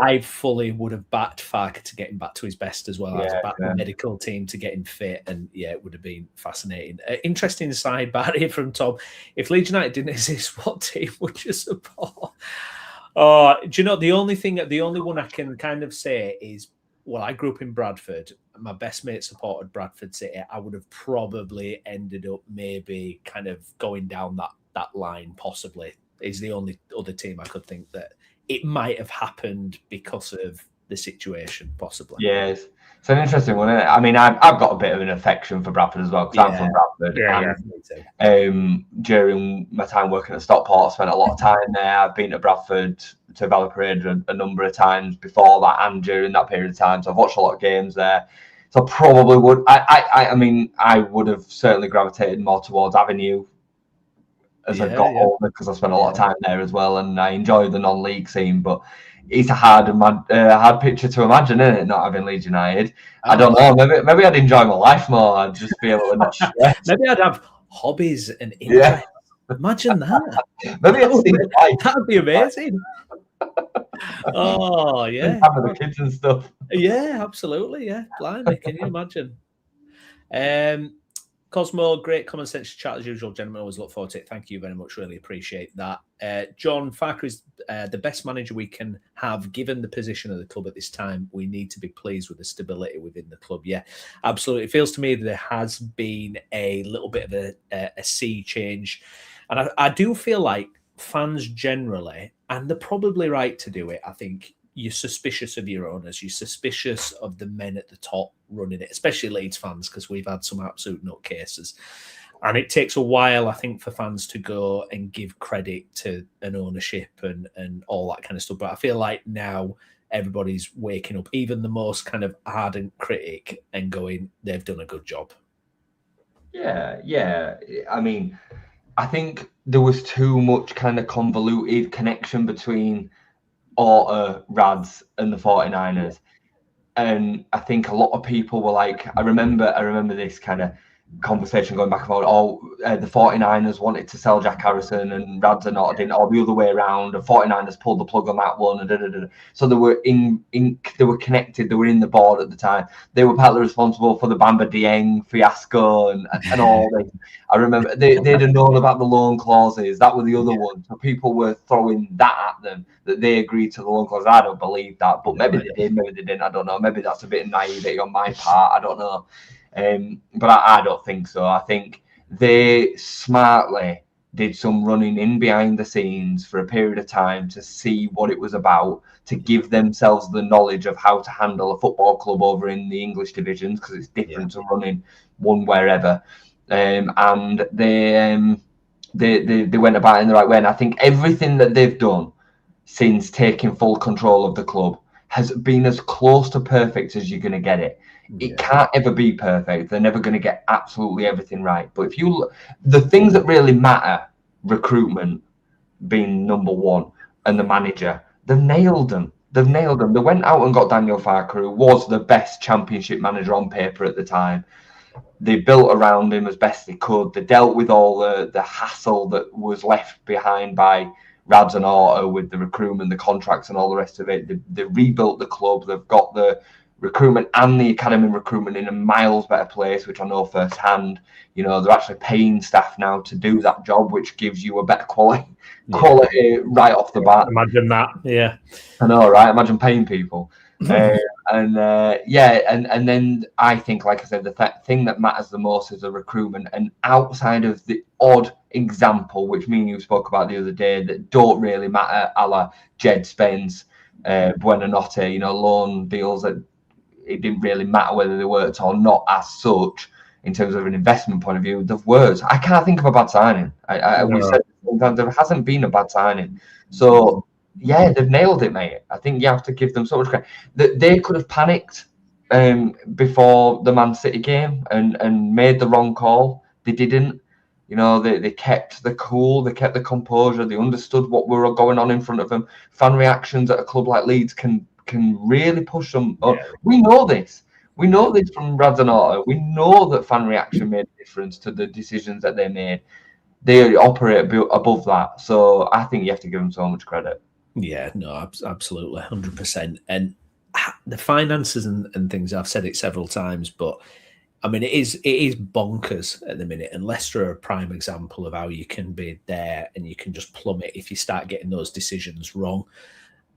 I fully would have backed Farke to get him back to his best as well. I'd backed the medical team to get him fit, and it would have been fascinating. Interesting sidebar here from Tom: if Leeds United didn't exist, what team would you support? Do you know the only one I can kind of say is well, I grew up in Bradford. My best mate supported Bradford City. I would have probably ended up maybe kind of going down that line, possibly. Is the only other team I could think that it might have happened because of the situation, possibly. Yes. It's an interesting one, isn't it? I mean, I've got a bit of an affection for Bradford as well, because I'm from Bradford. During my time working at Stockport, I spent a lot of time there. I've been to Bradford, to Valley Parade a number of times before that and during that period of time. So I've watched a lot of games there. So I probably would. I mean, I would have certainly gravitated more towards Avenue as I got older, because I spent a lot of time there as well, and I enjoy the non-league scene. But it's a hard picture to imagine, isn't it? Not having Leeds United. I don't know. Maybe I'd enjoy my life more. I'd just be able to not stress. Maybe I'd have hobbies and interests. Imagine that. Maybe that'd be amazing. Oh yeah, having the kids and stuff. Yeah, absolutely. Yeah, blimey, can you imagine? Cosmo, great common sense chat as usual, gentlemen. Always look forward to it. Thank you very much. Really appreciate that. John, Farker is the best manager we can have given the position of the club at this time. We need to be pleased with the stability within the club. Yeah, absolutely. It feels to me that there has been a little bit of a sea change. And I do feel like fans generally, and they're probably right to do it, I think, you're suspicious of your owners. You're suspicious of the men at the top running it, especially Leeds fans, because we've had some absolute nutcases. And it takes a while, I think, for fans to go and give credit to an ownership and all that kind of stuff. But I feel like now everybody's waking up, even the most kind of ardent critic, and going, they've done a good job. Yeah. I mean, I think there was too much kind of convoluted connection between Orta, Rads and the 49ers. And I think a lot of people were like, I remember this kind of conversation going back and forth. The 49ers wanted to sell Jack Harrison and Rads and Orta didn't, or the other way around. The 49ers pulled the plug on that one. So they were they were connected. They were in the board at the time. They were partly responsible for the Bamba Dieng fiasco and all this. I remember they'd have known about the loan clauses. That was the other one. So people were throwing that at them, that they agreed to the loan clause. I don't believe that, but maybe they did, maybe they didn't. I don't know. Maybe that's a bit of naivety on my part. I don't know. But I don't think so. I think they smartly did some running in behind the scenes for a period of time to see what it was about, to give themselves the knowledge of how to handle a football club over in the English divisions, because it's different to running one wherever. And they went about it in the right way. And I think everything that they've done since taking full control of the club has been as close to perfect as you're going to get it. It can't ever be perfect. They're never going to get absolutely everything right. But if you look, the things that really matter, recruitment being number one, and the manager, they've nailed them. They went out and got Daniel Farker, who was the best championship manager on paper at the time. They built around him as best they could. They dealt with all the hassle that was left behind by Rads and Orta with the recruitment, the contracts and all the rest of it. They rebuilt the club. They've got the recruitment and the academy recruitment in a miles better place, which I know firsthand. You know, they're actually paying staff now to do that job, which gives you a better quality right off the bat. Imagine that. Yeah, I know, right? Imagine paying people. And then I think, like I said, the thing that matters the most is the recruitment. And outside of the odd example, which me and you spoke about the other day, that don't really matter, a la Jed Spence, Buonanotte, you know, loan deals that it didn't really matter whether they worked or not as such in terms of an investment point of view. The words, I can't think of a bad signing. We said sometimes there hasn't been a bad signing. So yeah, they've nailed it, mate. I think you have to give them so much credit. They could have panicked before the Man City game and made the wrong call. They didn't. You know, they kept the cool, they kept the composure, they understood what were going on in front of them. Fan reactions at a club like Leeds can really push them up. We know this. We know this from Rads and Orta. We know that fan reaction made a difference to the decisions that they made. They operate above that. So I think you have to give them so much credit. Yeah, no, absolutely, 100%. And the finances and things, I've said it several times, but I mean, it is bonkers at the minute, and Leicester are a prime example of how you can be there and you can just plummet if you start getting those decisions wrong.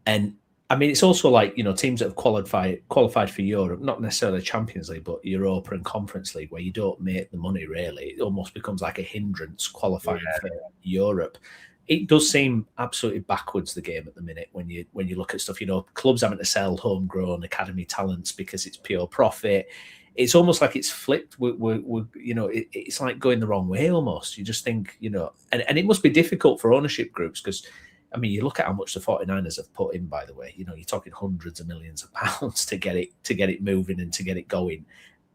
And I mean, it's also like, teams that have qualified for Europe, not necessarily Champions League, but Europa and Conference League, where you don't make the money really. It almost becomes like a hindrance qualifying for Europe. It does seem absolutely backwards, the game at the minute, when you look at stuff. Clubs having to sell homegrown academy talents because it's pure profit. It's almost like it's flipped. It's like going the wrong way almost. You just think, and it must be difficult for ownership groups because, I mean, you look at how much the 49ers have put in, by the way. You're talking hundreds of millions of pounds to get it moving and to get it going.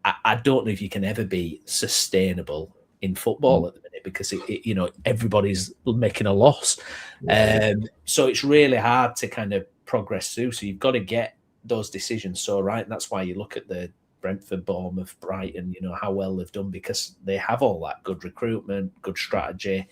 I don't know if you can ever be sustainable in football at the minute because everybody's making a loss. So it's really hard to kind of progress through. So you've got to get those decisions so right. And that's why you look at the Brentford, Bournemouth, Brighton, how well they've done because they have all that good recruitment, good strategy,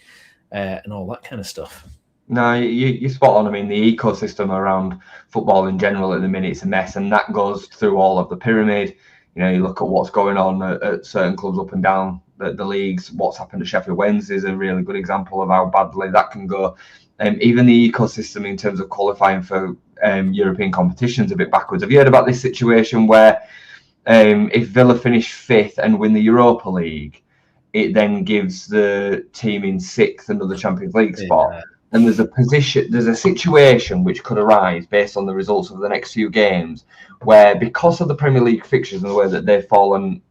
and all that kind of stuff. No, you're spot on. I mean, the ecosystem around football in general at the minute is a mess, and that goes through all of the pyramid. You look at what's going on at certain clubs up and down the leagues. What's happened to Sheffield Wednesday is a really good example of how badly that can go. Even the ecosystem in terms of qualifying for European competitions a bit backwards. Have you heard about this situation where if Villa finish 5th and win the Europa League, it then gives the team in 6th another Champions League spot? Yeah. And there's a situation which could arise based on the results of the next few games, where because of the Premier League fixtures and the way that they've fallen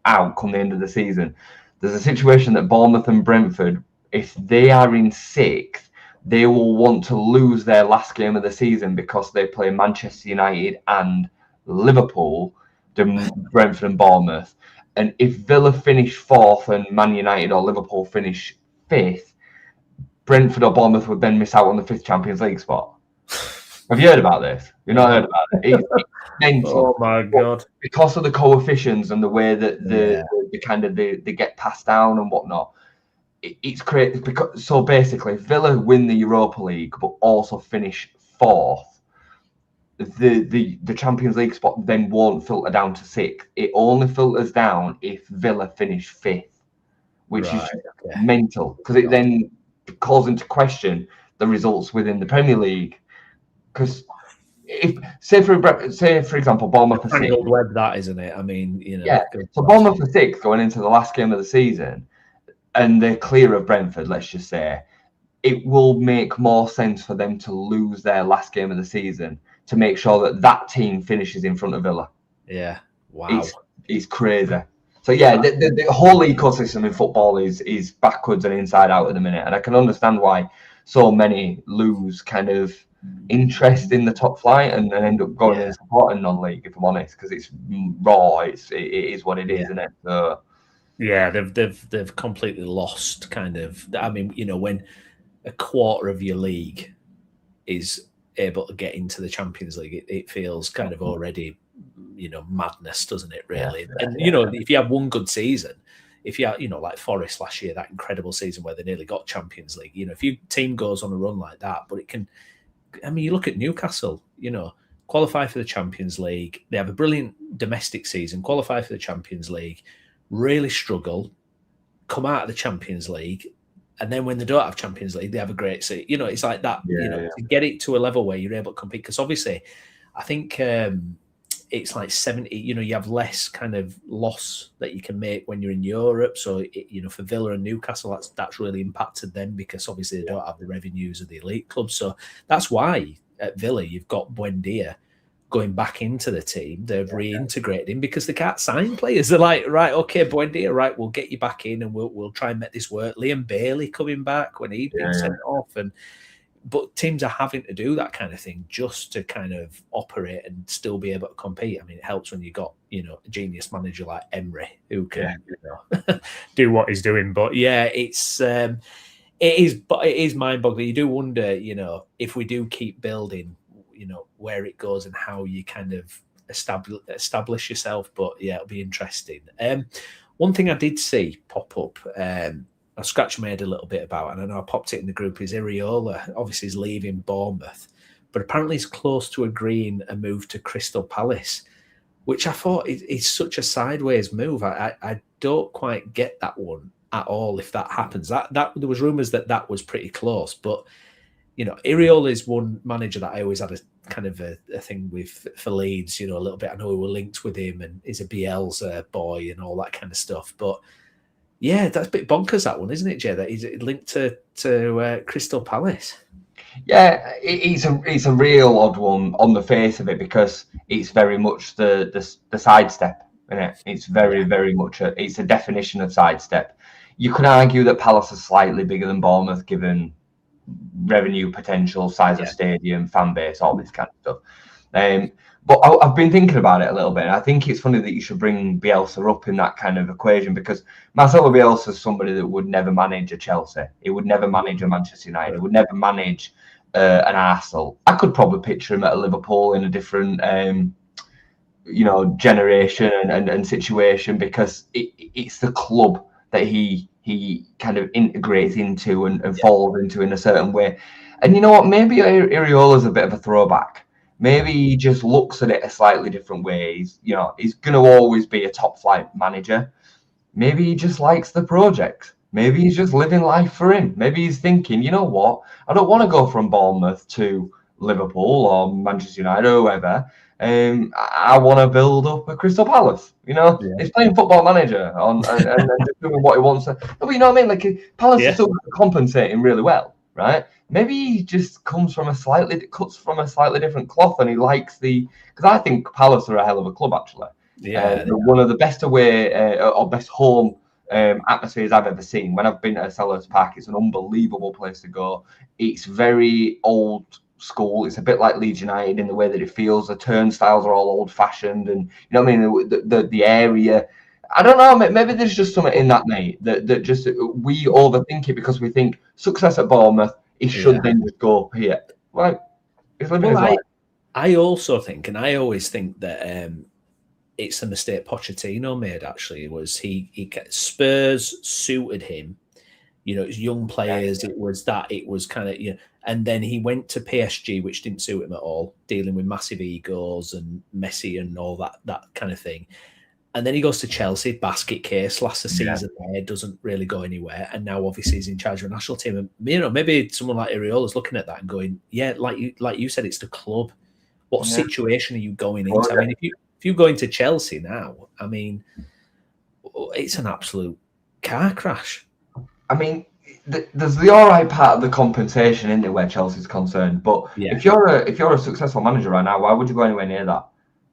out come the end of the season, there's a situation that Bournemouth and Brentford, if they are in 6th, they will want to lose their last game of the season because they play Manchester United and Liverpool, Brentford and Bournemouth. And if Villa finish 4th and Man United or Liverpool finish 5th, Brentford or Bournemouth would then miss out on the 5th Champions League spot. Have you heard about this? You've not heard about it? It's mental. Oh my God. Because of the coefficients and the way that they get passed down and whatnot, it's crazy. So basically, Villa win the Europa League but also finish 4th. The Champions League spot then won't filter down to 6th. It only filters down if Villa finish 5th, which is mental because it then calls into question the results within the Premier League. Because if say for example, Bournemouth are 6th, web that, isn't it? I mean, So Bournemouth are 6th going into the last game of the season, and they're clear of Brentford. Let's just say it will make more sense for them to lose their last game of the season to make sure that team finishes in front of Villa. Yeah, wow, it's crazy. So yeah, the whole ecosystem in football is backwards and inside out at the minute, and I can understand why so many lose kind of interest in the top flight and end up going and supporting non-league. If I'm honest, because it's raw, it is what it is, isn't it? So yeah, they've completely lost kind of. I mean, when a quarter of your league is able to get into the Champions League, it feels kind of already, madness, doesn't it, really? And if you have one good season, if you have, like Forest last year, that incredible season where they nearly got Champions League, if your team goes on a run like that, but it can, I mean, you look at Newcastle, qualify for the Champions League, they have a brilliant domestic season, qualify for the Champions League, really struggle, come out of the Champions League, and then when they don't have Champions League, they have a great season. It's like that, to get it to a level where you're able to compete. Because obviously, I think it's like 70, you have less kind of loss that you can make when you're in Europe. So, for Villa and Newcastle, that's really impacted them because obviously they don't have the revenues of the elite clubs. So that's why at Villa, you've got Buendia going back into the team. They've reintegrated him because they can't sign players. They're like, right, okay, Buendia, right, we'll get you back in and we'll try and make this work. Liam Bailey coming back when he'd been sent off. But teams are having to do that kind of thing just to kind of operate and still be able to compete. I mean, it helps when you got, a genius manager like Emery who can, do what he's doing. But yeah, it is mind-boggling. You do wonder, if we do keep building, where it goes and how you kind of establish yourself. But yeah, it'll be interesting. One thing I did see pop up, I scratched my head a little bit about, and I know I popped it in the group, is Iriola. Obviously, he's leaving Bournemouth, but apparently he's close to agreeing a move to Crystal Palace, which I thought is such a sideways move. I don't quite get that one at all. If that happens, that there was rumours that was pretty close, but Iraola is one manager that I always had a kind of a thing with for Leeds, a little bit. I know we were linked with him and he's a Bielsa boy and all that kind of stuff. But yeah, that's a bit bonkers, that one, isn't it, Jay? That he's linked to Crystal Palace. Yeah, it's a real odd one on the face of it because it's very much the sidestep, isn't it? It's very much it's a definition of sidestep. You could argue that Palace is slightly bigger than Bournemouth, given revenue potential, size of stadium, fan base, all this kind of stuff. But I've been thinking about it a little bit, and I think it's funny that you should bring Bielsa up in that kind of equation because Marcelo Bielsa is somebody that would never manage a Chelsea. He would never manage a Manchester United. He would never manage an Arsenal. I could probably picture him at a Liverpool in a different, generation and situation because it's the club that he kind of integrates into and falls into in a certain way. And you know what? Maybe Iraola's a bit of a throwback. Maybe he just looks at it a slightly different way. He's going to always be a top flight manager. Maybe he just likes the project. Maybe he's just living life for him. Maybe he's thinking, you know what? I don't want to go from Bournemouth to Liverpool or Manchester United or whoever. I want to build up a Crystal Palace. He's playing Football Manager and just doing what he wants. But you know what I mean? Like Palace is still compensating really well, right? Maybe he just cuts from a slightly different cloth, and he likes because I think Palace are a hell of a club actually. They're one of the best away or best home atmospheres I've ever seen. When I've been at Sellers Park, it's an unbelievable place to go. It's very old school. It's a bit like Leeds United in the way that it feels. The turnstiles are all old fashioned, and you know what I mean. The area. I don't know. Maybe there's just something in that, mate. That just we overthink it because we think success at Bournemouth. He should then just go here. Right? I also think, and I always think that it's a mistake Pochettino made. Actually, was he Spurs suited him. It was young players. It was kind of and then he went to PSG, which didn't suit him at all, dealing with massive egos and Messi and all that kind of thing. And then he goes to Chelsea, basket case, lasts the season there, doesn't really go anywhere. And now obviously he's in charge of a national team. And maybe someone like Iraola's looking at that and going, yeah, like you said, it's the club. What situation are you going into? I mean, if you go into Chelsea now, I mean, it's an absolute car crash. I mean, there's the all right part of the compensation in there where Chelsea's concerned. But if you're a successful manager right now, why would you go anywhere near that?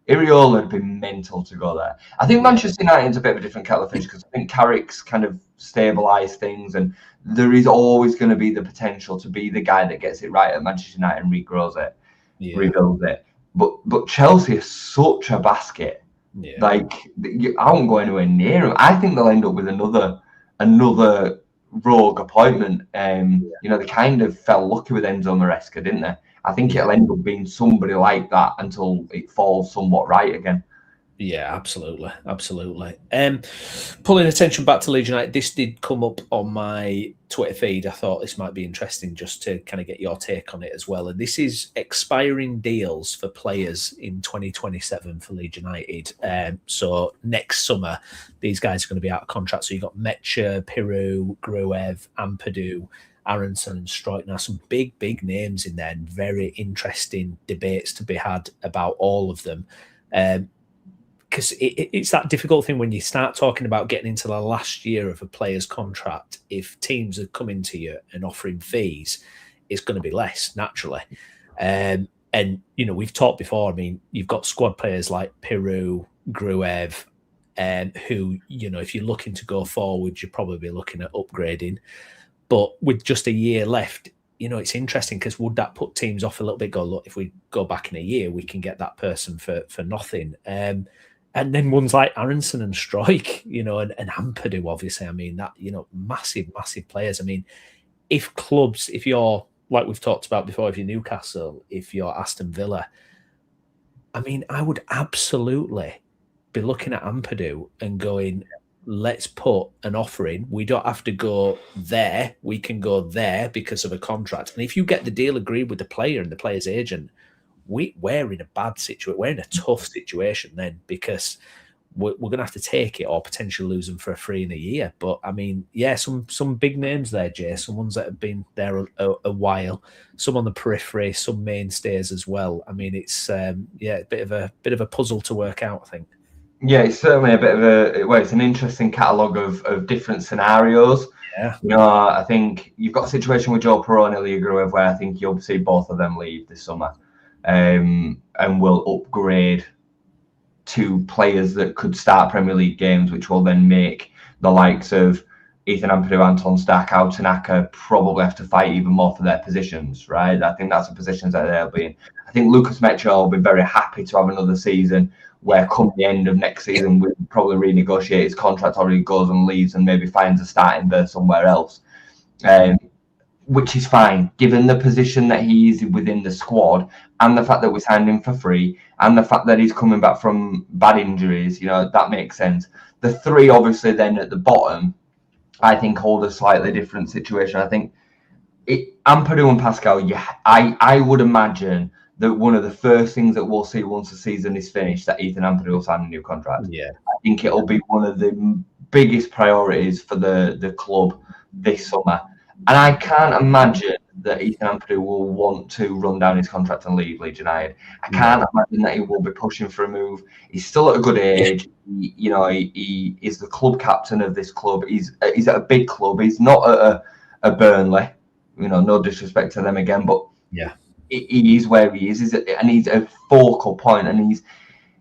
Iraola would be mental to go there. I think Manchester United's a bit of a different kettle of fish because I think Carrick's kind of stabilised things, and there is always going to be the potential to be the guy that gets it right at Manchester United and rebuilds it. But Chelsea is such a basket. Yeah. Like I won't go anywhere near them. I think they'll end up with another rogue appointment. They kind of fell lucky with Enzo Maresca, didn't they? I think it'll end up being somebody like that until it falls somewhat right again. Yeah, absolutely. Pulling attention back to Leeds United, this did come up on my Twitter feed. I thought this might be interesting just to kind of get your take on it as well. And this is expiring deals for players in 2027 for Leeds United. So next summer, these guys are going to be out of contract. So you've got Metcher, Pirou, Gruev, Ampadu, Aronson and Struijk. Now, some big names in there and very interesting debates to be had about all of them. Because it's that difficult thing when you start talking about getting into the last year of a player's contract. If teams are coming to you and offering fees, it's going to be less, naturally. And, we've talked before. I mean, you've got squad players like Pirou, Gruev, who, if you're looking to go forward, you're probably looking at upgrading. But with just a year left, it's interesting because would that put teams off a little bit? Go, look, if we go back in a year, we can get that person for nothing. And then ones like Aronson and Struijk, and Ampadu, obviously. I mean, that, massive players. I mean, if you're, like we've talked about before, if you're Newcastle, if you're Aston Villa, I mean, I would absolutely be looking at Ampadu and going, let's put an offer in. We don't have to go there. We can go there because of a contract. And if you get the deal agreed with the player and the player's agent, we're in a bad situation. We're in a tough situation then because we're going to have to take it or potentially lose them for a free in a year. But I mean, yeah, some big names there, Jay. Some ones that have been there a while. Some on the periphery, some mainstays as well. I mean, it's a bit of a puzzle to work out, I think. Yeah, it's certainly a bit of it's an interesting catalogue of different scenarios. Yeah. I think you've got a situation with Joe Perrone and Ilya Gruev where I think you'll see both of them leave this summer, and will upgrade to players that could start Premier League games, which will then make the likes of Ethan Ampadu, Anton Starkow, Tanaka probably have to fight even more for their positions, right? I think that's the positions that they'll be in. I think Lucas Mecha will be very happy to have another season where come the end of next season, we'll probably renegotiate his contract, or he goes and leaves and maybe finds a starting berth somewhere else, which is fine, given the position that he is within the squad and the fact that we signed him for free and the fact that he's coming back from bad injuries. That makes sense. The three, obviously, then at the bottom, I think hold a slightly different situation. I think Ampadu and Pascal, I would imagine that one of the first things that we'll see once the season is finished, that Ethan Ampadu will sign a new contract. Yeah, I think it'll be one of the biggest priorities for the club this summer. And I can't imagine that Ethan Ampadu will want to run down his contract and leave Leeds United. I can't imagine that he will be pushing for a move. He's still at a good age. He is the club captain of this club. He's at a big club. He's not at a Burnley. No disrespect to them again, but yeah, he is where he is, and he's a focal point. And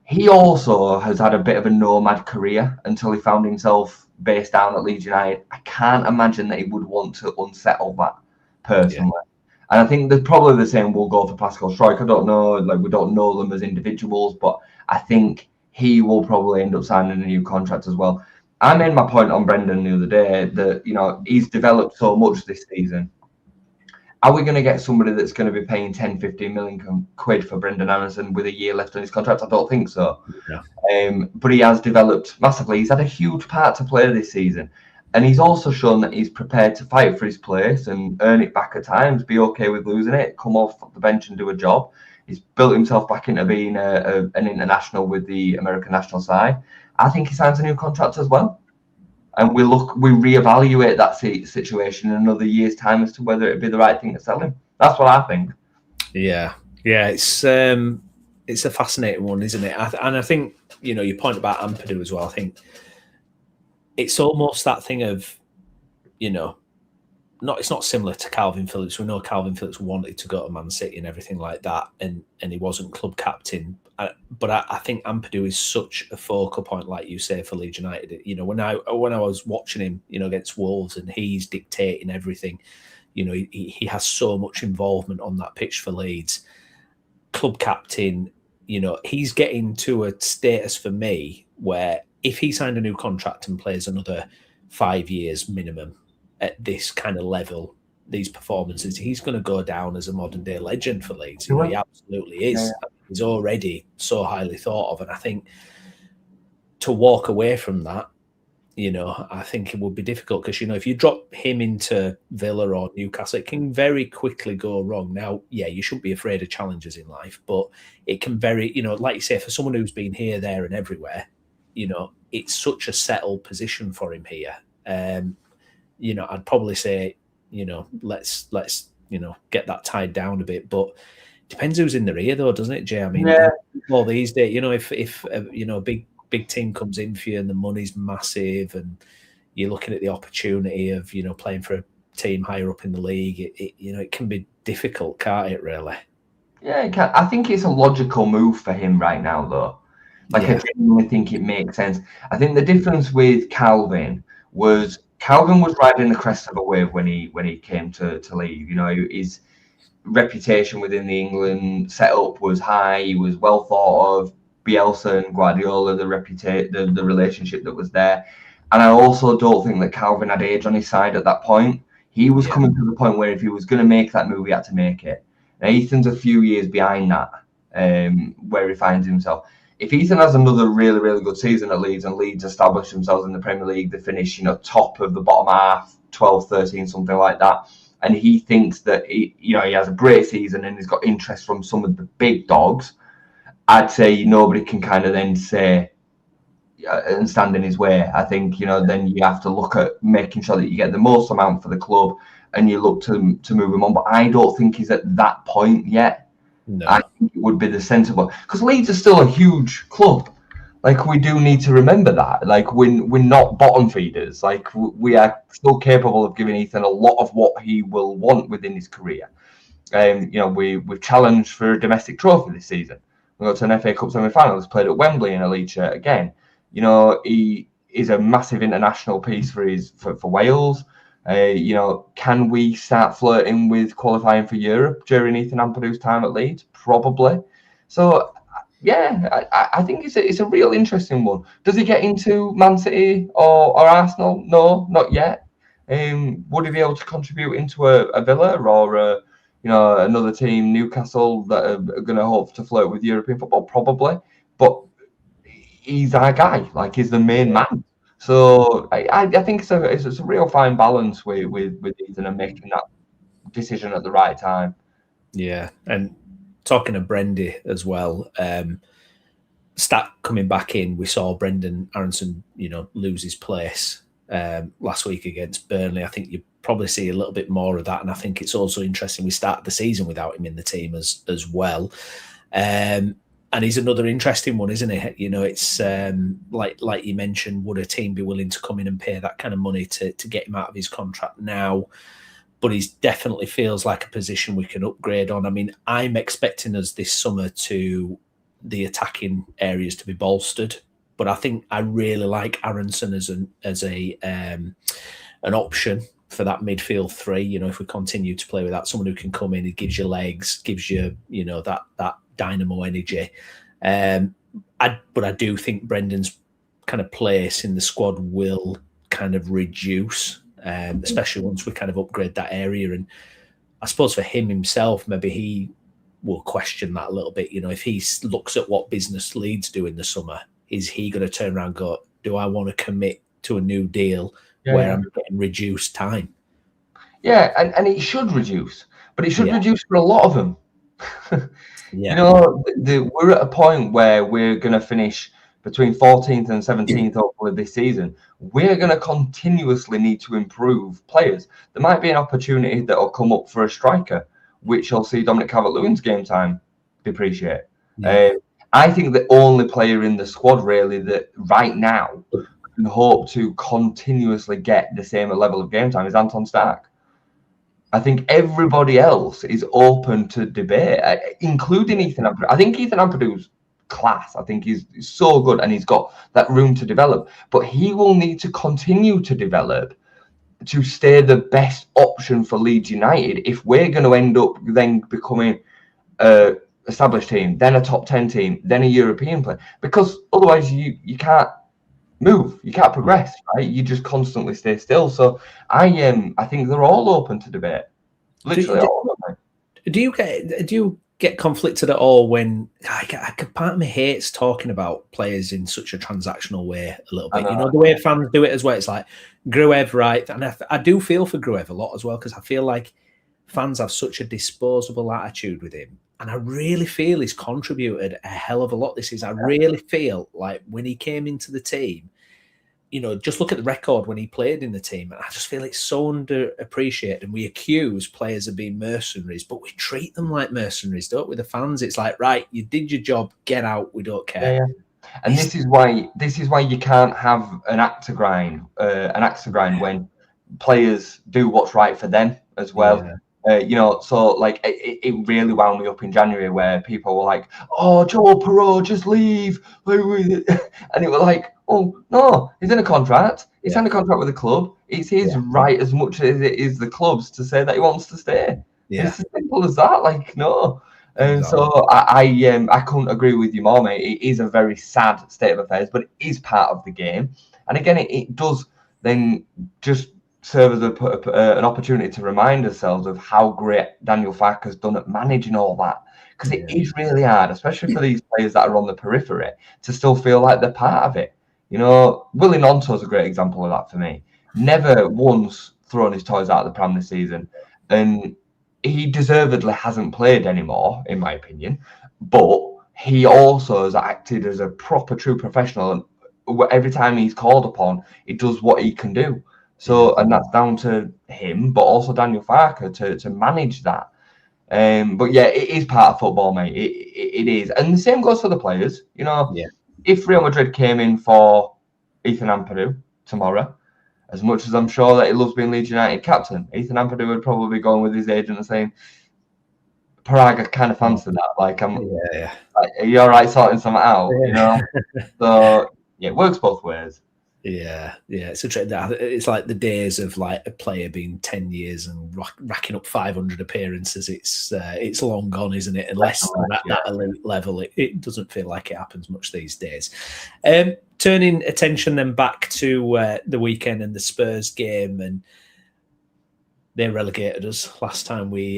he also has had a bit of a nomad career until he found himself based down at Leeds United. I can't imagine that he would want to unsettle that personally. Yeah. And I think that probably the same will go for Pascal Struijk. I don't know, we don't know them as individuals, but I think he will probably end up signing a new contract as well. I made my point on Brendan the other day that, he's developed so much this season. Are we going to get somebody that's going to be paying 10, 15 million quid for Brendan Anderson with a year left on his contract? I don't think so. Yeah. But he has developed massively. He's had a huge part to play this season. And he's also shown that he's prepared to fight for his place and earn it back at times, be okay with losing it, come off the bench and do a job. He's built himself back into being an international with the American national side. I think he signs a new contract as well. And we reevaluate that situation in another year's time as to whether it'd be the right thing to sell him. That's what I think. Yeah, it's a fascinating one, isn't it? And I think your point about Ampadu as well. I think it's almost that thing of it's not similar to Calvin Phillips. We know Calvin Phillips wanted to go to Man City and everything like that, and he wasn't club captain. But I think Ampadu is such a focal point, like you say, for Leeds United. When I was watching him, against Wolves, and he's dictating everything. He has so much involvement on that pitch for Leeds. Club captain, he's getting to a status for me where if he signed a new contract and plays another 5 years minimum at this kind of level, these performances, he's going to go down as a modern day legend for Leeds. He absolutely is. Yeah. He's already so highly thought of, and I think to walk away from that, I think it would be difficult because if you drop him into Villa or Newcastle, it can very quickly go wrong. Now, yeah, you shouldn't be afraid of challenges in life, but it can very, like you say, for someone who's been here, there, and everywhere, it's such a settled position for him here. I'd probably say, let's get that tied down a bit, but depends who's in the rear, though, doesn't it, Jay? I mean, all these days, if a big team comes in for you and the money's massive, and you're looking at the opportunity of playing for a team higher up in the league, it can be difficult, can't it? Really? Yeah, it can. I think it's a logical move for him right now, though. I genuinely think it makes sense. I think the difference with Calvin was riding the crest of a wave when he came to leave. His reputation within the England setup was high. He was well thought of. Bielsa and Guardiola, the relationship that was there. And I also don't think that Calvin had age on his side at that point. He was coming to the point where if he was going to make that move, he had to make it. Now, Ethan's a few years behind that, where he finds himself. If Ethan has another really, really good season at Leeds and Leeds establish themselves in the Premier League, they finish, top of the bottom half, 12, 13, something like that, and he thinks that he has a great season and he's got interest from some of the big dogs, I'd say nobody can kind of then say, and stand in his way. I think, then you have to look at making sure that you get the most amount for the club and you look to move him on. But I don't think he's at that point yet. No. I think it would be the sensible, because Leeds are still a huge club. Like, we do need to remember that. Like, we're not bottom feeders. Like, we are still capable of giving Ethan a lot of what he will want within his career. We've challenged for a domestic trophy this season. We got to an FA Cup semi-final. He's played at Wembley in a Leeds shirt again. He is a massive international piece for Wales. Can we start flirting with qualifying for Europe during Ethan Ampadu's time at Leeds? Probably. So, yeah, I think it's a real interesting one. Does he get into Man City or Arsenal? No, not yet. Would he be able to contribute into a Villa or another team, Newcastle, that are going to hope to flirt with European football? Probably. But he's our guy. Like, he's the main man. So I think it's a real fine balance with Ethan and making that decision at the right time. Yeah, and talking of Brendy as well, Stat coming back in, we saw Brendan Aronson, lose his place last week against Burnley. I think you probably see a little bit more of that, and I think it's also interesting we started the season without him in the team as well. And he's another interesting one, isn't he? It's like you mentioned, would a team be willing to come in and pay that kind of money to get him out of his contract now? But he definitely feels like a position we can upgrade on. I mean, I'm expecting us this summer to the attacking areas to be bolstered, but I think I really like Aronson as an option for that midfield three. If we continue to play with that, someone who can come in, he gives you legs, gives you that dynamo energy. But I do think Brendan's kind of place in the squad will kind of reduce, especially once we kind of upgrade that area. And I suppose for him himself, maybe he will question that a little bit. If he looks at what business Leeds do in the summer, is he going to turn around and go, do I want to commit to a new deal where I'm getting reduced time? Yeah, and it should reduce, but it should reduce for a lot of them. We're at a point where we're going to finish between 14th and 17th hopefully this season. We're going to continuously need to improve players. There might be an opportunity that will come up for a striker, which will see Dominic Calvert-Lewin's game time depreciate. I think the only player in the squad really that right now can hope to continuously get the same level of game time is Anton Stark. I think everybody else is open to debate, including Ethan Ampadu. I think Ethan Ampadu's class. I think he's so good and he's got that room to develop. But he will need to continue to develop to stay the best option for Leeds United if we're going to end up then becoming an established team, then a top 10 team, then a European player. Because otherwise you can't move, you can't progress, right? You just constantly stay still. So I think they're all open to debate. Literally all of them. Do you get conflicted at all when part of me hates talking about players in such a transactional way a little bit? The way fans do it as well. It's like Gruev, right? And I do feel for Gruev a lot as well, because I feel like fans have such a disposable attitude with him. And I really feel he's contributed a hell of a lot this season. I really feel like when he came into the team, just look at the record when he played in the team. And I just feel it's so underappreciated. And we accuse players of being mercenaries, but we treat them like mercenaries, don't we? The fans, it's like, right, you did your job, get out, we don't care. Yeah. And this is why you can't have an axe to grind when players do what's right for them as well. Yeah. So like it really wound me up in January where people were like, "Oh, Joel Perreault, just leave," and it was like, "Oh no, he's in a contract. He's signed a contract with the club. It's his right as much as it is the club's to say that he wants to stay." Yeah. It's as simple as that. Like, no. And so I couldn't agree with you more, mate. It is a very sad state of affairs, but it is part of the game. And again, it does then just serve as an opportunity to remind ourselves of how great Daniel Farke has done at managing all that. Because it is really hard, especially for these players that are on the periphery, to still feel like they're part of it. Willie Gnonto is a great example of that for me. Never once thrown his toys out of the pram this season. And he deservedly hasn't played anymore, in my opinion. But he also has acted as a proper, true professional and every time he's called upon, he does what he can do. So, and that's down to him, but also Daniel Farke to manage that. But yeah, it is part of football, mate. It is, and the same goes for the players. You know, if Real Madrid came in for Ethan Ampadu tomorrow, as much as I'm sure that he loves being Leeds United captain, Ethan Ampadu would probably be going with his agent and saying, "Paraga kind of fancy that. Like, like, are you all right sorting something out? You know." So yeah, it works both ways. Yeah. It's like the days of like a player being 10 years and racking up 500 appearances. It's long gone, isn't it? Unless at that elite level, it doesn't feel like it happens much these days. Turning attention then back to the weekend and the Spurs game, and they relegated us last time we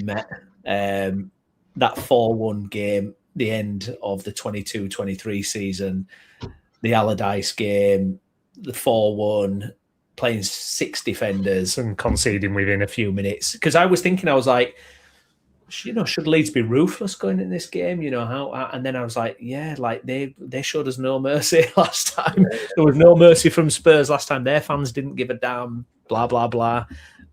met. That 4-1 game, the end of the 22-23 season. The Allardyce game, the 4-1, playing 6 defenders and conceding within a few minutes. Because I was thinking, I was like, should Leeds be ruthless going in this game? And then I was like, like they showed us no mercy last time. There was no mercy from Spurs last time. Their fans didn't give a damn, blah, blah, blah.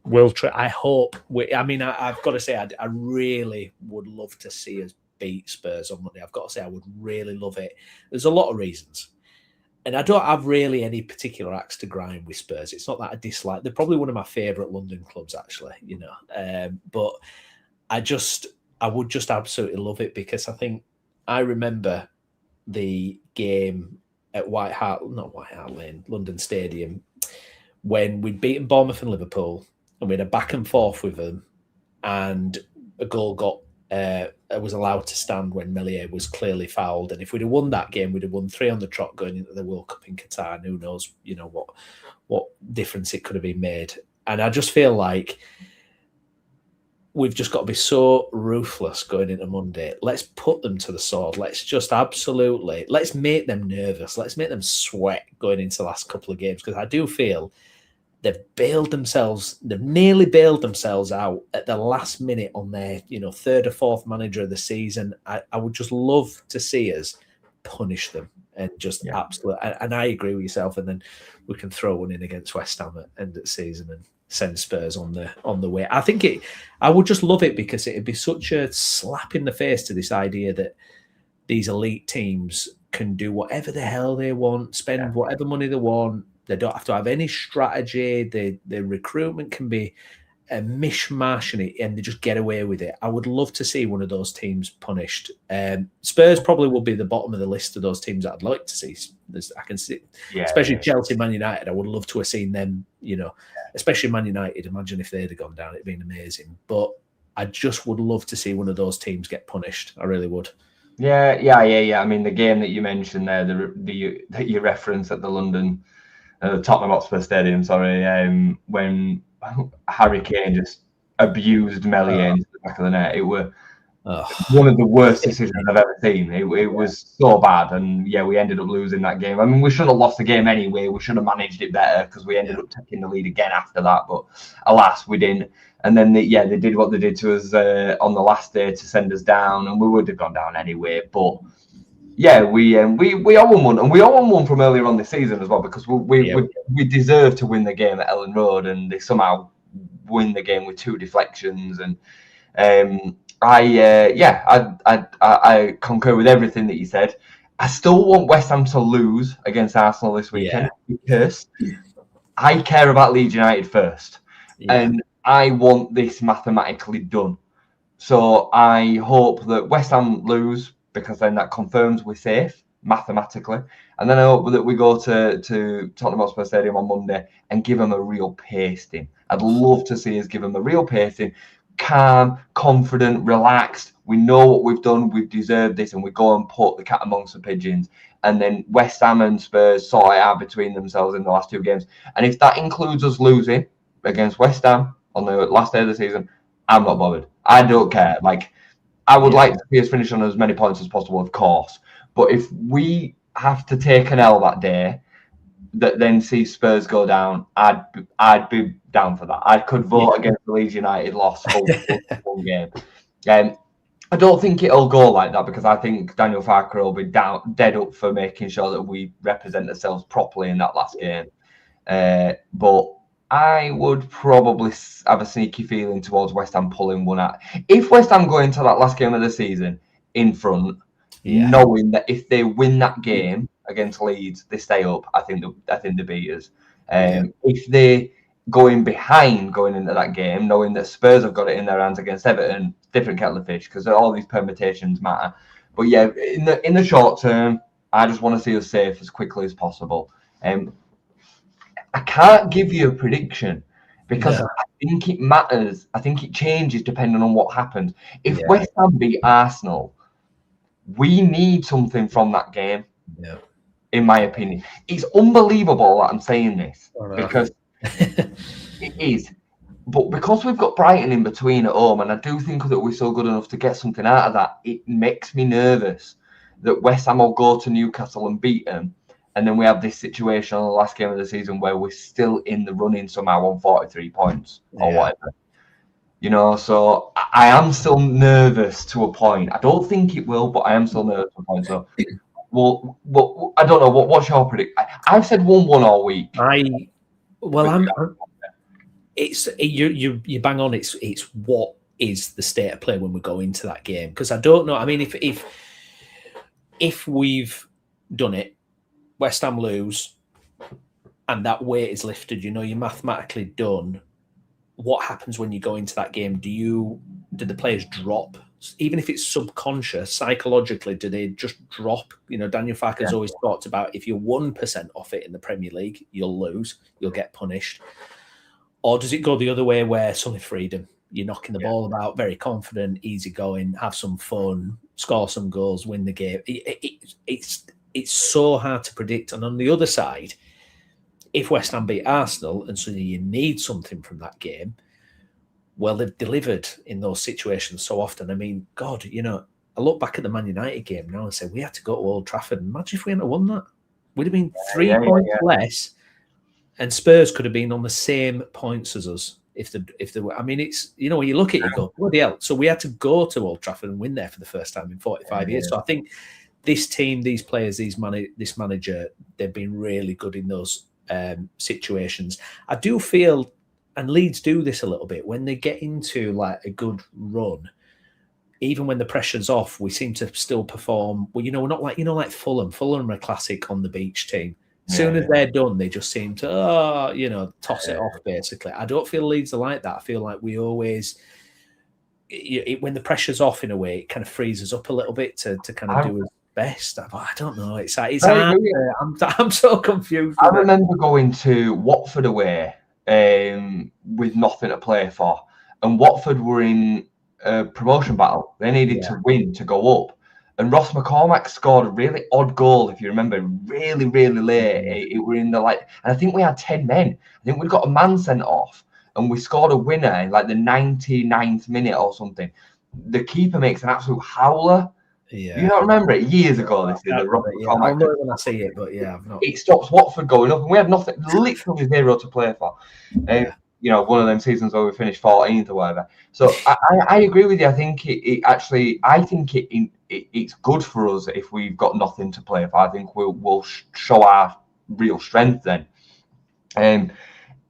I hope. I've got to say, I really would love to see us beat Spurs on Monday. I've got to say, I would really love it. There's a lot of reasons. And I don't have really any particular axe to grind with Spurs. It's not that I dislike. They're probably one of my favourite London clubs, actually. But I would just absolutely love it, because I remember the game at London Stadium, when we'd beaten Bournemouth and Liverpool, and we had a back and forth with them, and a goal was allowed to stand when Meslier was clearly fouled. And if we'd have won that game, we'd have won 3 on the trot going into the World Cup in Qatar. And who knows, what difference it could have been made. And I just feel like we've just got to be so ruthless going into Monday. Let's put them to the sword. Let's make them nervous. Let's make them sweat going into the last couple of games, because I do feel they've nearly bailed themselves out at the last minute on their, 3rd or 4th manager of the season. I would just love to see us punish them and just absolutely. And I agree with yourself. And then we can throw one in against West Ham at end of the season and send Spurs on the way. I would just love it, because it'd be such a slap in the face to this idea that these elite teams can do whatever the hell they want, spend whatever money they want. They don't have to have any strategy. The recruitment can be a mishmash, and they just get away with it. I would love to see one of those teams punished. Spurs probably will be the bottom of the list of those teams that I'd like to see. I can see, especially Chelsea, Man United. I would love to have seen them, especially Man United. Imagine if they'd have gone down. It'd been amazing. But I just would love to see one of those teams get punished. I really would. Yeah. I mean, the game that you mentioned there, that you referenced at the London, Tottenham Hotspur Stadium, when Harry Kane just abused Meslier into the back of the net. It were one of the worst decisions I've ever seen. It was so bad, and we ended up losing that game. I mean, we should have lost the game anyway. We should have managed it better, because we ended up taking the lead again after that. But alas, we didn't. And then they did what they did to us on the last day to send us down, and we would have gone down anyway. But we owe them one, and we owe them one from earlier on this season as well, because we deserve to win the game at Ellen Road, and they somehow win the game with 2 deflections. And I concur with everything that you said. I still want West Ham to lose against Arsenal this weekend, because I care about Leeds United first, and I want this mathematically done. So I hope that West Ham lose, because then that confirms we're safe mathematically. And then I hope that we go to Tottenham Hotspur Stadium on Monday and give them a real pasting. I'd love to see us give them a real pasting. Calm, confident, relaxed. We know what we've done. We've deserved this, and we go and put the cat amongst the pigeons. And then West Ham and Spurs sort it out between themselves in the last 2 games. And if that includes us losing against West Ham on the last day of the season, I'm not bothered. I don't care. I would like to see us finish on as many points as possible, of course. But if we have to take an L that day, that then see Spurs go down, I'd be down for that. I could vote against the Leeds United loss for one game. I don't think it'll go like that because I think Daniel Farke will be dead up for making sure that we represent ourselves properly in that last game. But I would probably have a sneaky feeling towards West Ham pulling one out. If West Ham go into that last game of the season in front, knowing that if they win that game against Leeds, they stay up, I think they beat us. If they go in behind going into that game, knowing that Spurs have got it in their hands against Everton, different kettle of fish because all these permutations matter. But yeah, in the short term, I just want to see us safe as quickly as possible. I can't give you a prediction because I think it matters. I think it changes depending on what happens. If West Ham beat Arsenal, we need something from that game. In my opinion, it's unbelievable that I'm saying this because it is. But because we've got Brighton in between at home, and I do think that we're so good enough to get something out of that, it makes me nervous that West Ham will go to Newcastle and beat them. And then we have this situation on the last game of the season where we're still in the running somehow on 43 points or whatever. You know, so I am still nervous to a point. I don't think it will, but I am still nervous to a point. So, well, I don't know. What's your prediction? I've said 1-1 all week. It's you bang on. It's what is the state of play when we go into that game? Because I don't know. I mean, if we've done it, West Ham lose, and that weight is lifted, you know, you're mathematically done. What happens when you go into that game? Do the players drop? Even if it's subconscious, psychologically, do they just drop? You know, Daniel Farke has always talked about if you're 1% off it in the Premier League, you'll lose, you'll get punished. Or does it go the other way where suddenly freedom? You're knocking the ball about, very confident, easy going, have some fun, score some goals, win the game. It's so hard to predict. And on the other side, if West Ham beat Arsenal and suddenly you need something from that game, well, they've delivered in those situations so often. I mean, God, you know, I look back at the Man United game now and say, we had to go to Old Trafford. Imagine if we hadn't won that. We'd have been 3 points less, and Spurs could have been on the same points as us if they were. I mean, it's, you know, when you look at it, you go, bloody hell. So we had to go to Old Trafford and win there for the first time in 45 years. So I think this team, these players, this manager, they've been really good in those situations. I do feel, and Leeds do this a little bit, when they get into like a good run, even when the pressure's off, we seem to still perform. Well, you know, we're not like, you know, like Fulham. Fulham are a classic on the beach team. As soon as they're done, they just seem to, you know, toss it off, basically. I don't feel Leeds are like that. I feel like we always, when the pressure's off in a way, it kind of frees us up a little bit to kind of do his best. I don't know. It's hard. I'm so confused. I remember going to Watford away with nothing to play for. And Watford were in a promotion battle. They needed to win to go up. And Ross McCormack scored a really odd goal, if you remember, really, really late. It were in the and I think we had 10 men. I think we'd got a man sent off, and we scored a winner in like the 99th minute or something. The keeper makes an absolute howler. Yeah. You don't remember it? Years ago, this is the Ross McCormack. I'll know when I see it, but I've not. It stops Watford going up, and we had nothing, literally zero to play for. You know, one of them seasons where we finished 14th or whatever. So I agree with you. I think it's good for us if we've got nothing to play for. I think we'll show our real strength then.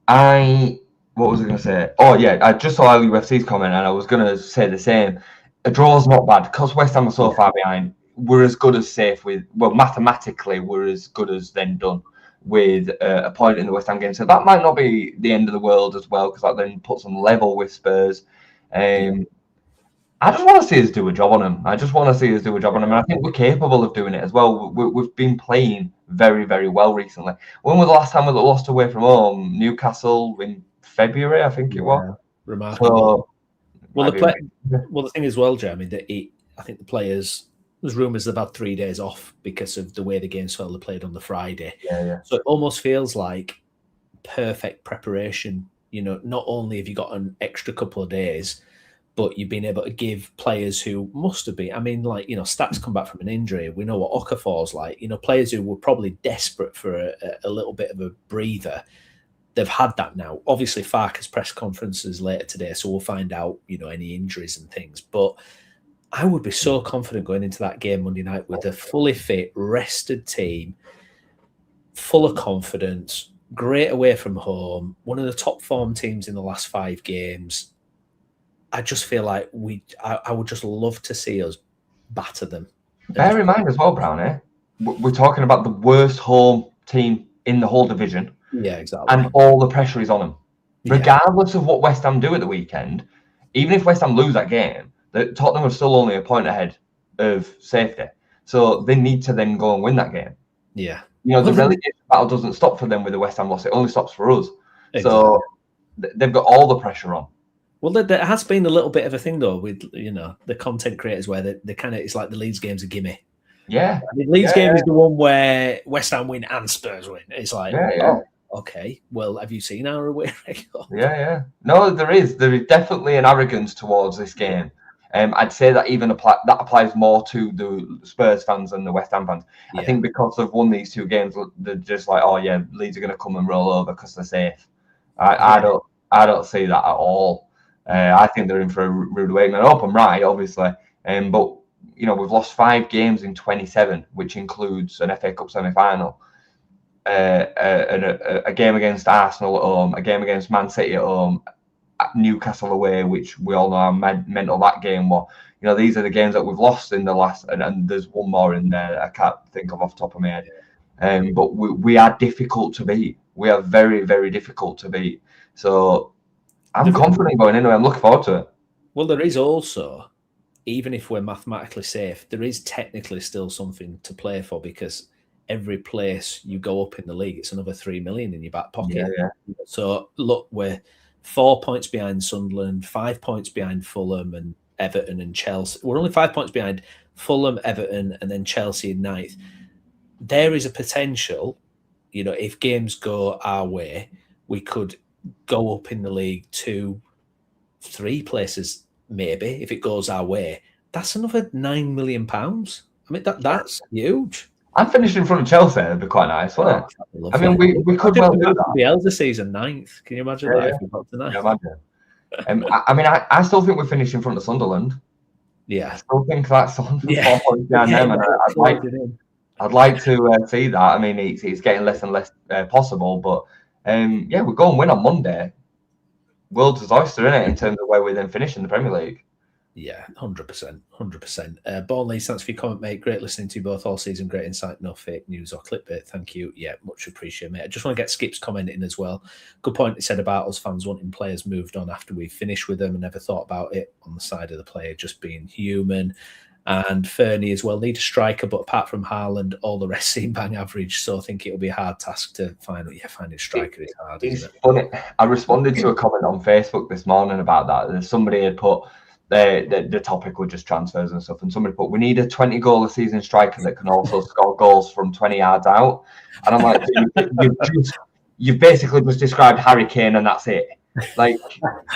What was I going to say? Oh yeah, I just saw LUFC's comment, and I was going to say the same. A draw's not bad because West Ham are so far behind. We're as good as safe with. Well, mathematically, we're as good as then done with a point in the West Ham game. So that might not be the end of the world as well, because that then puts them level with Spurs. I just want to see us do a job on them. And I think we're capable of doing it as well. We've been playing very, very well recently. When was the last time we lost away from home? Newcastle in February, I think it was. Remarkable. So, the thing as well, Jeremy, that I think the players, there's rumours they've had 3 days off because of the way the games fell. They played on the Friday. So it almost feels like perfect preparation. You know, not only have you got an extra couple of days, but you've been able to give players who must have been, I mean, like, you know, Stats come back from an injury. We know what Okafor's like. You know, players who were probably desperate for a little bit of a breather. They've had that now. Obviously, Farke's press conferences later today, so we'll find out, you know, any injuries and things. But I would be so confident going into that game Monday night with a fully fit, rested team, full of confidence, great away from home, one of the top form teams in the last 5 games. I just feel like I would just love to see us batter them. Bear in mind as well, Browney, we're talking about the worst home team in the whole division. Yeah, exactly. And all the pressure is on them. Regardless of what West Ham do at the weekend, even if West Ham lose that game, Tottenham are still only a point ahead of safety. So they need to then go and win that game. Yeah. The relegation battle doesn't stop for them with the West Ham loss. It only stops for us. Exactly. So they've got all the pressure on. Well, there has been a little bit of a thing, though, with, the content creators where they kind of, it's like the Leeds game's a gimme. Yeah. The Leeds game is the one where West Ham win and Spurs win. It's like, oh, okay, well, have you seen our away record? Yeah. No, there is definitely an arrogance towards this game. I'd say that even that applies more to the Spurs fans than the West Ham fans. Yeah. I think because they've won these 2 games, they're just like, oh yeah, Leeds are going to come and roll over because they're safe. I don't see that at all. I think they're in for a rude awakening. I hope I'm right, obviously. But we've lost 5 games in 27, which includes an FA Cup semi-final, a game against Arsenal at home, a game against Man City at home, Newcastle away, which we all know how mental that game was. These are the games that we've lost in the last, and there's one more in there I can't think of off the top of my head. But we are difficult to beat. We are very, very difficult to beat. So I'm confident going in. I'm looking forward to it. Well, there is also, even if we're mathematically safe, there is technically still something to play for, because every place you go up in the league, it's another 3 million in your back pocket. Yeah. So look, we're 4 points behind Sunderland, 5 points behind Fulham and Everton and Chelsea. We're only 5 points behind Fulham, Everton, and then Chelsea in 9th. There is a potential, if games go our way, we could go up in the league 2, 3 places, maybe, if it goes our way. That's another £9 million. I mean, that's huge. I'm finishing in front of Chelsea. It'd be quite nice, wouldn't it? I mean, we could well do that. The Elder season 9th. Can you imagine that? If we got to 9th? Yeah, imagine. I mean, I still think we're finishing in front of Sunderland. Yeah, I still think that's on 4 points behind them, and I'd like to see that. I mean, it's getting less and less possible, but we go and win on Monday. World's oyster, isn't it, in terms of where we then finish in the Premier League? Yeah, 100%. Burnley, thanks for your comment, mate. Great listening to you both all season. Great insight, no fake news or clickbait. Thank you. Yeah, much appreciated, mate. I just want to get Skip's comment in as well. Good point he said about us fans wanting players moved on after we finished with them, and never thought about it on the side of the player just being human. And Fernie as well, need a striker, but apart from Haaland, all the rest seem bang average. So I think it'll be a hard task to finding a striker is hard. It's funny. I responded to a comment on Facebook this morning about that. Somebody had put the topic was just transfers and stuff, and somebody put, we need a 20-goal a season striker that can also score goals from 20 yards out. And I'm like, you've basically just described Harry Kane, and that's it. Like,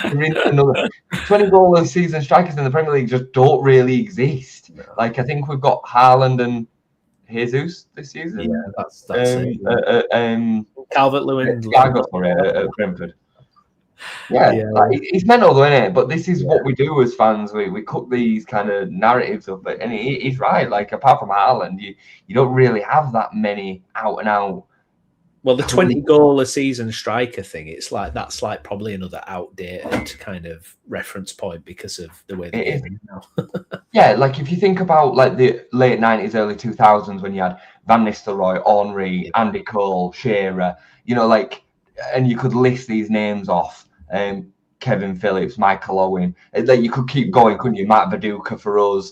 another 20-goal a season strikers in the Premier League just don't really exist. Like, I think we've got Haaland and Jesus this season. Yeah, that's it. Calvert-Lewin. At Brentford. Yeah. Like, it's mental though, isn't it? But this is what we do as fans. We cook these kind of narratives up, and he's right. Like, apart from Haaland, you don't really have that many out and out. Well, the 20-goal a season striker thing, that's probably another outdated kind of reference point because of the way they're doing now. Yeah, like if you think about like the late 90s, early 2000s when you had Van Nistelrooy, Henry, Andy Cole, Shearer, and you could list these names off. Kevin Phillips, Michael Owen. Like, you could keep going, couldn't you? Matt Viduka for us.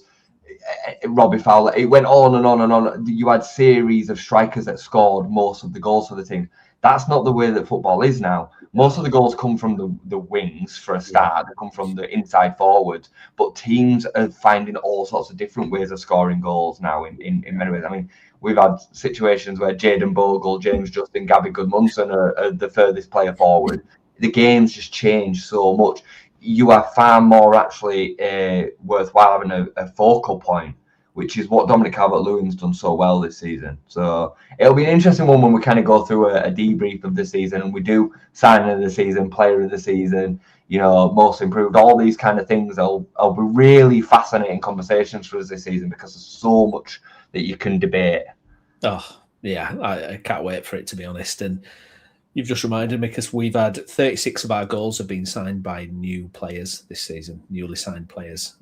Robbie Fowler. It went on and on and on. You had series of strikers that scored most of the goals for the team. That's not the way that football is now. Most of the goals come from the wings for a start. They come from the inside forwards. But teams are finding all sorts of different ways of scoring goals now in many ways. I mean, we've had situations where Jayden Bogle, James Justin, Gabby Goodmunson are the furthest player forward. The game's just changed so much. You are far more actually worthwhile having a focal point which is what Dominic Calvert-Lewin's done so well this season. So it'll be an interesting one when we kind of go through a debrief of the season and we do signing of the season, player of the season, most improved, all these kind of things. I'll be really fascinating conversations for us this season because there's so much that you can debate. Oh, yeah, I can't wait for it, to be honest. And you've just reminded me, because we've had 36 of our goals have been signed by new players this season, newly signed players,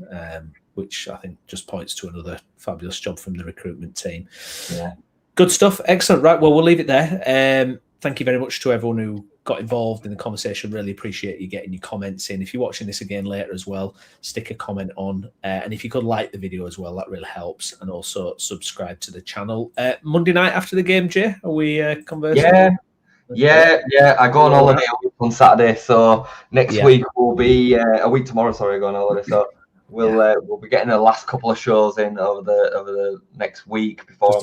which I think just points to another fabulous job from the recruitment team. Yeah. Good stuff. Excellent. Right, well, we'll leave it there. Thank you very much to everyone who got involved in the conversation. Really appreciate you getting your comments in. If you're watching this again later as well, stick a comment on. And if you could like the video as well, that really helps. And also subscribe to the channel. Monday night after the game, Jay, are we conversing? Yeah. I go on holiday a week on Saturday. So next week will be a week tomorrow. Sorry, I go on holiday. So we'll be getting the last couple of shows in over the next week before.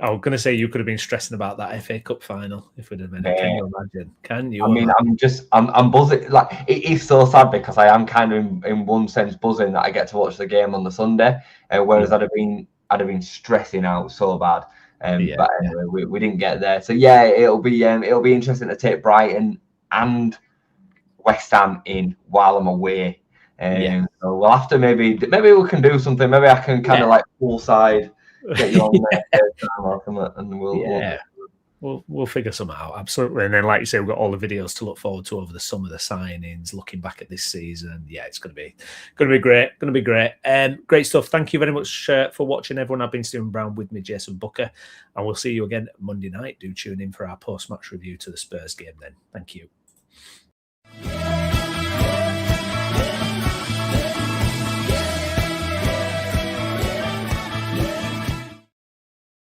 I was going to say you could have been stressing about that FA Cup final if we'd have been. Can you imagine? Can you? I mean, I'm buzzing. Like, it is so sad because I am kind of in one sense buzzing that I get to watch the game on the Sunday, whereas I'd have been stressing out so bad. But anyway, we didn't get there. So it'll be interesting to take Brighton and West Ham in while I'm away. So we'll have to maybe we can do something. Maybe I can kind of like poolside. Get you on there, and we'll figure something out, absolutely. And then, like you say, we've got all the videos to look forward to over the summer, the signings, looking back at this season. Yeah, it's going to be great. Great stuff. Thank you very much for watching, everyone. I've been Stephen Brown, with me, Jason Booker, and we'll see you again Monday night. Do tune in for our post-match review to the Spurs game then. Thank you.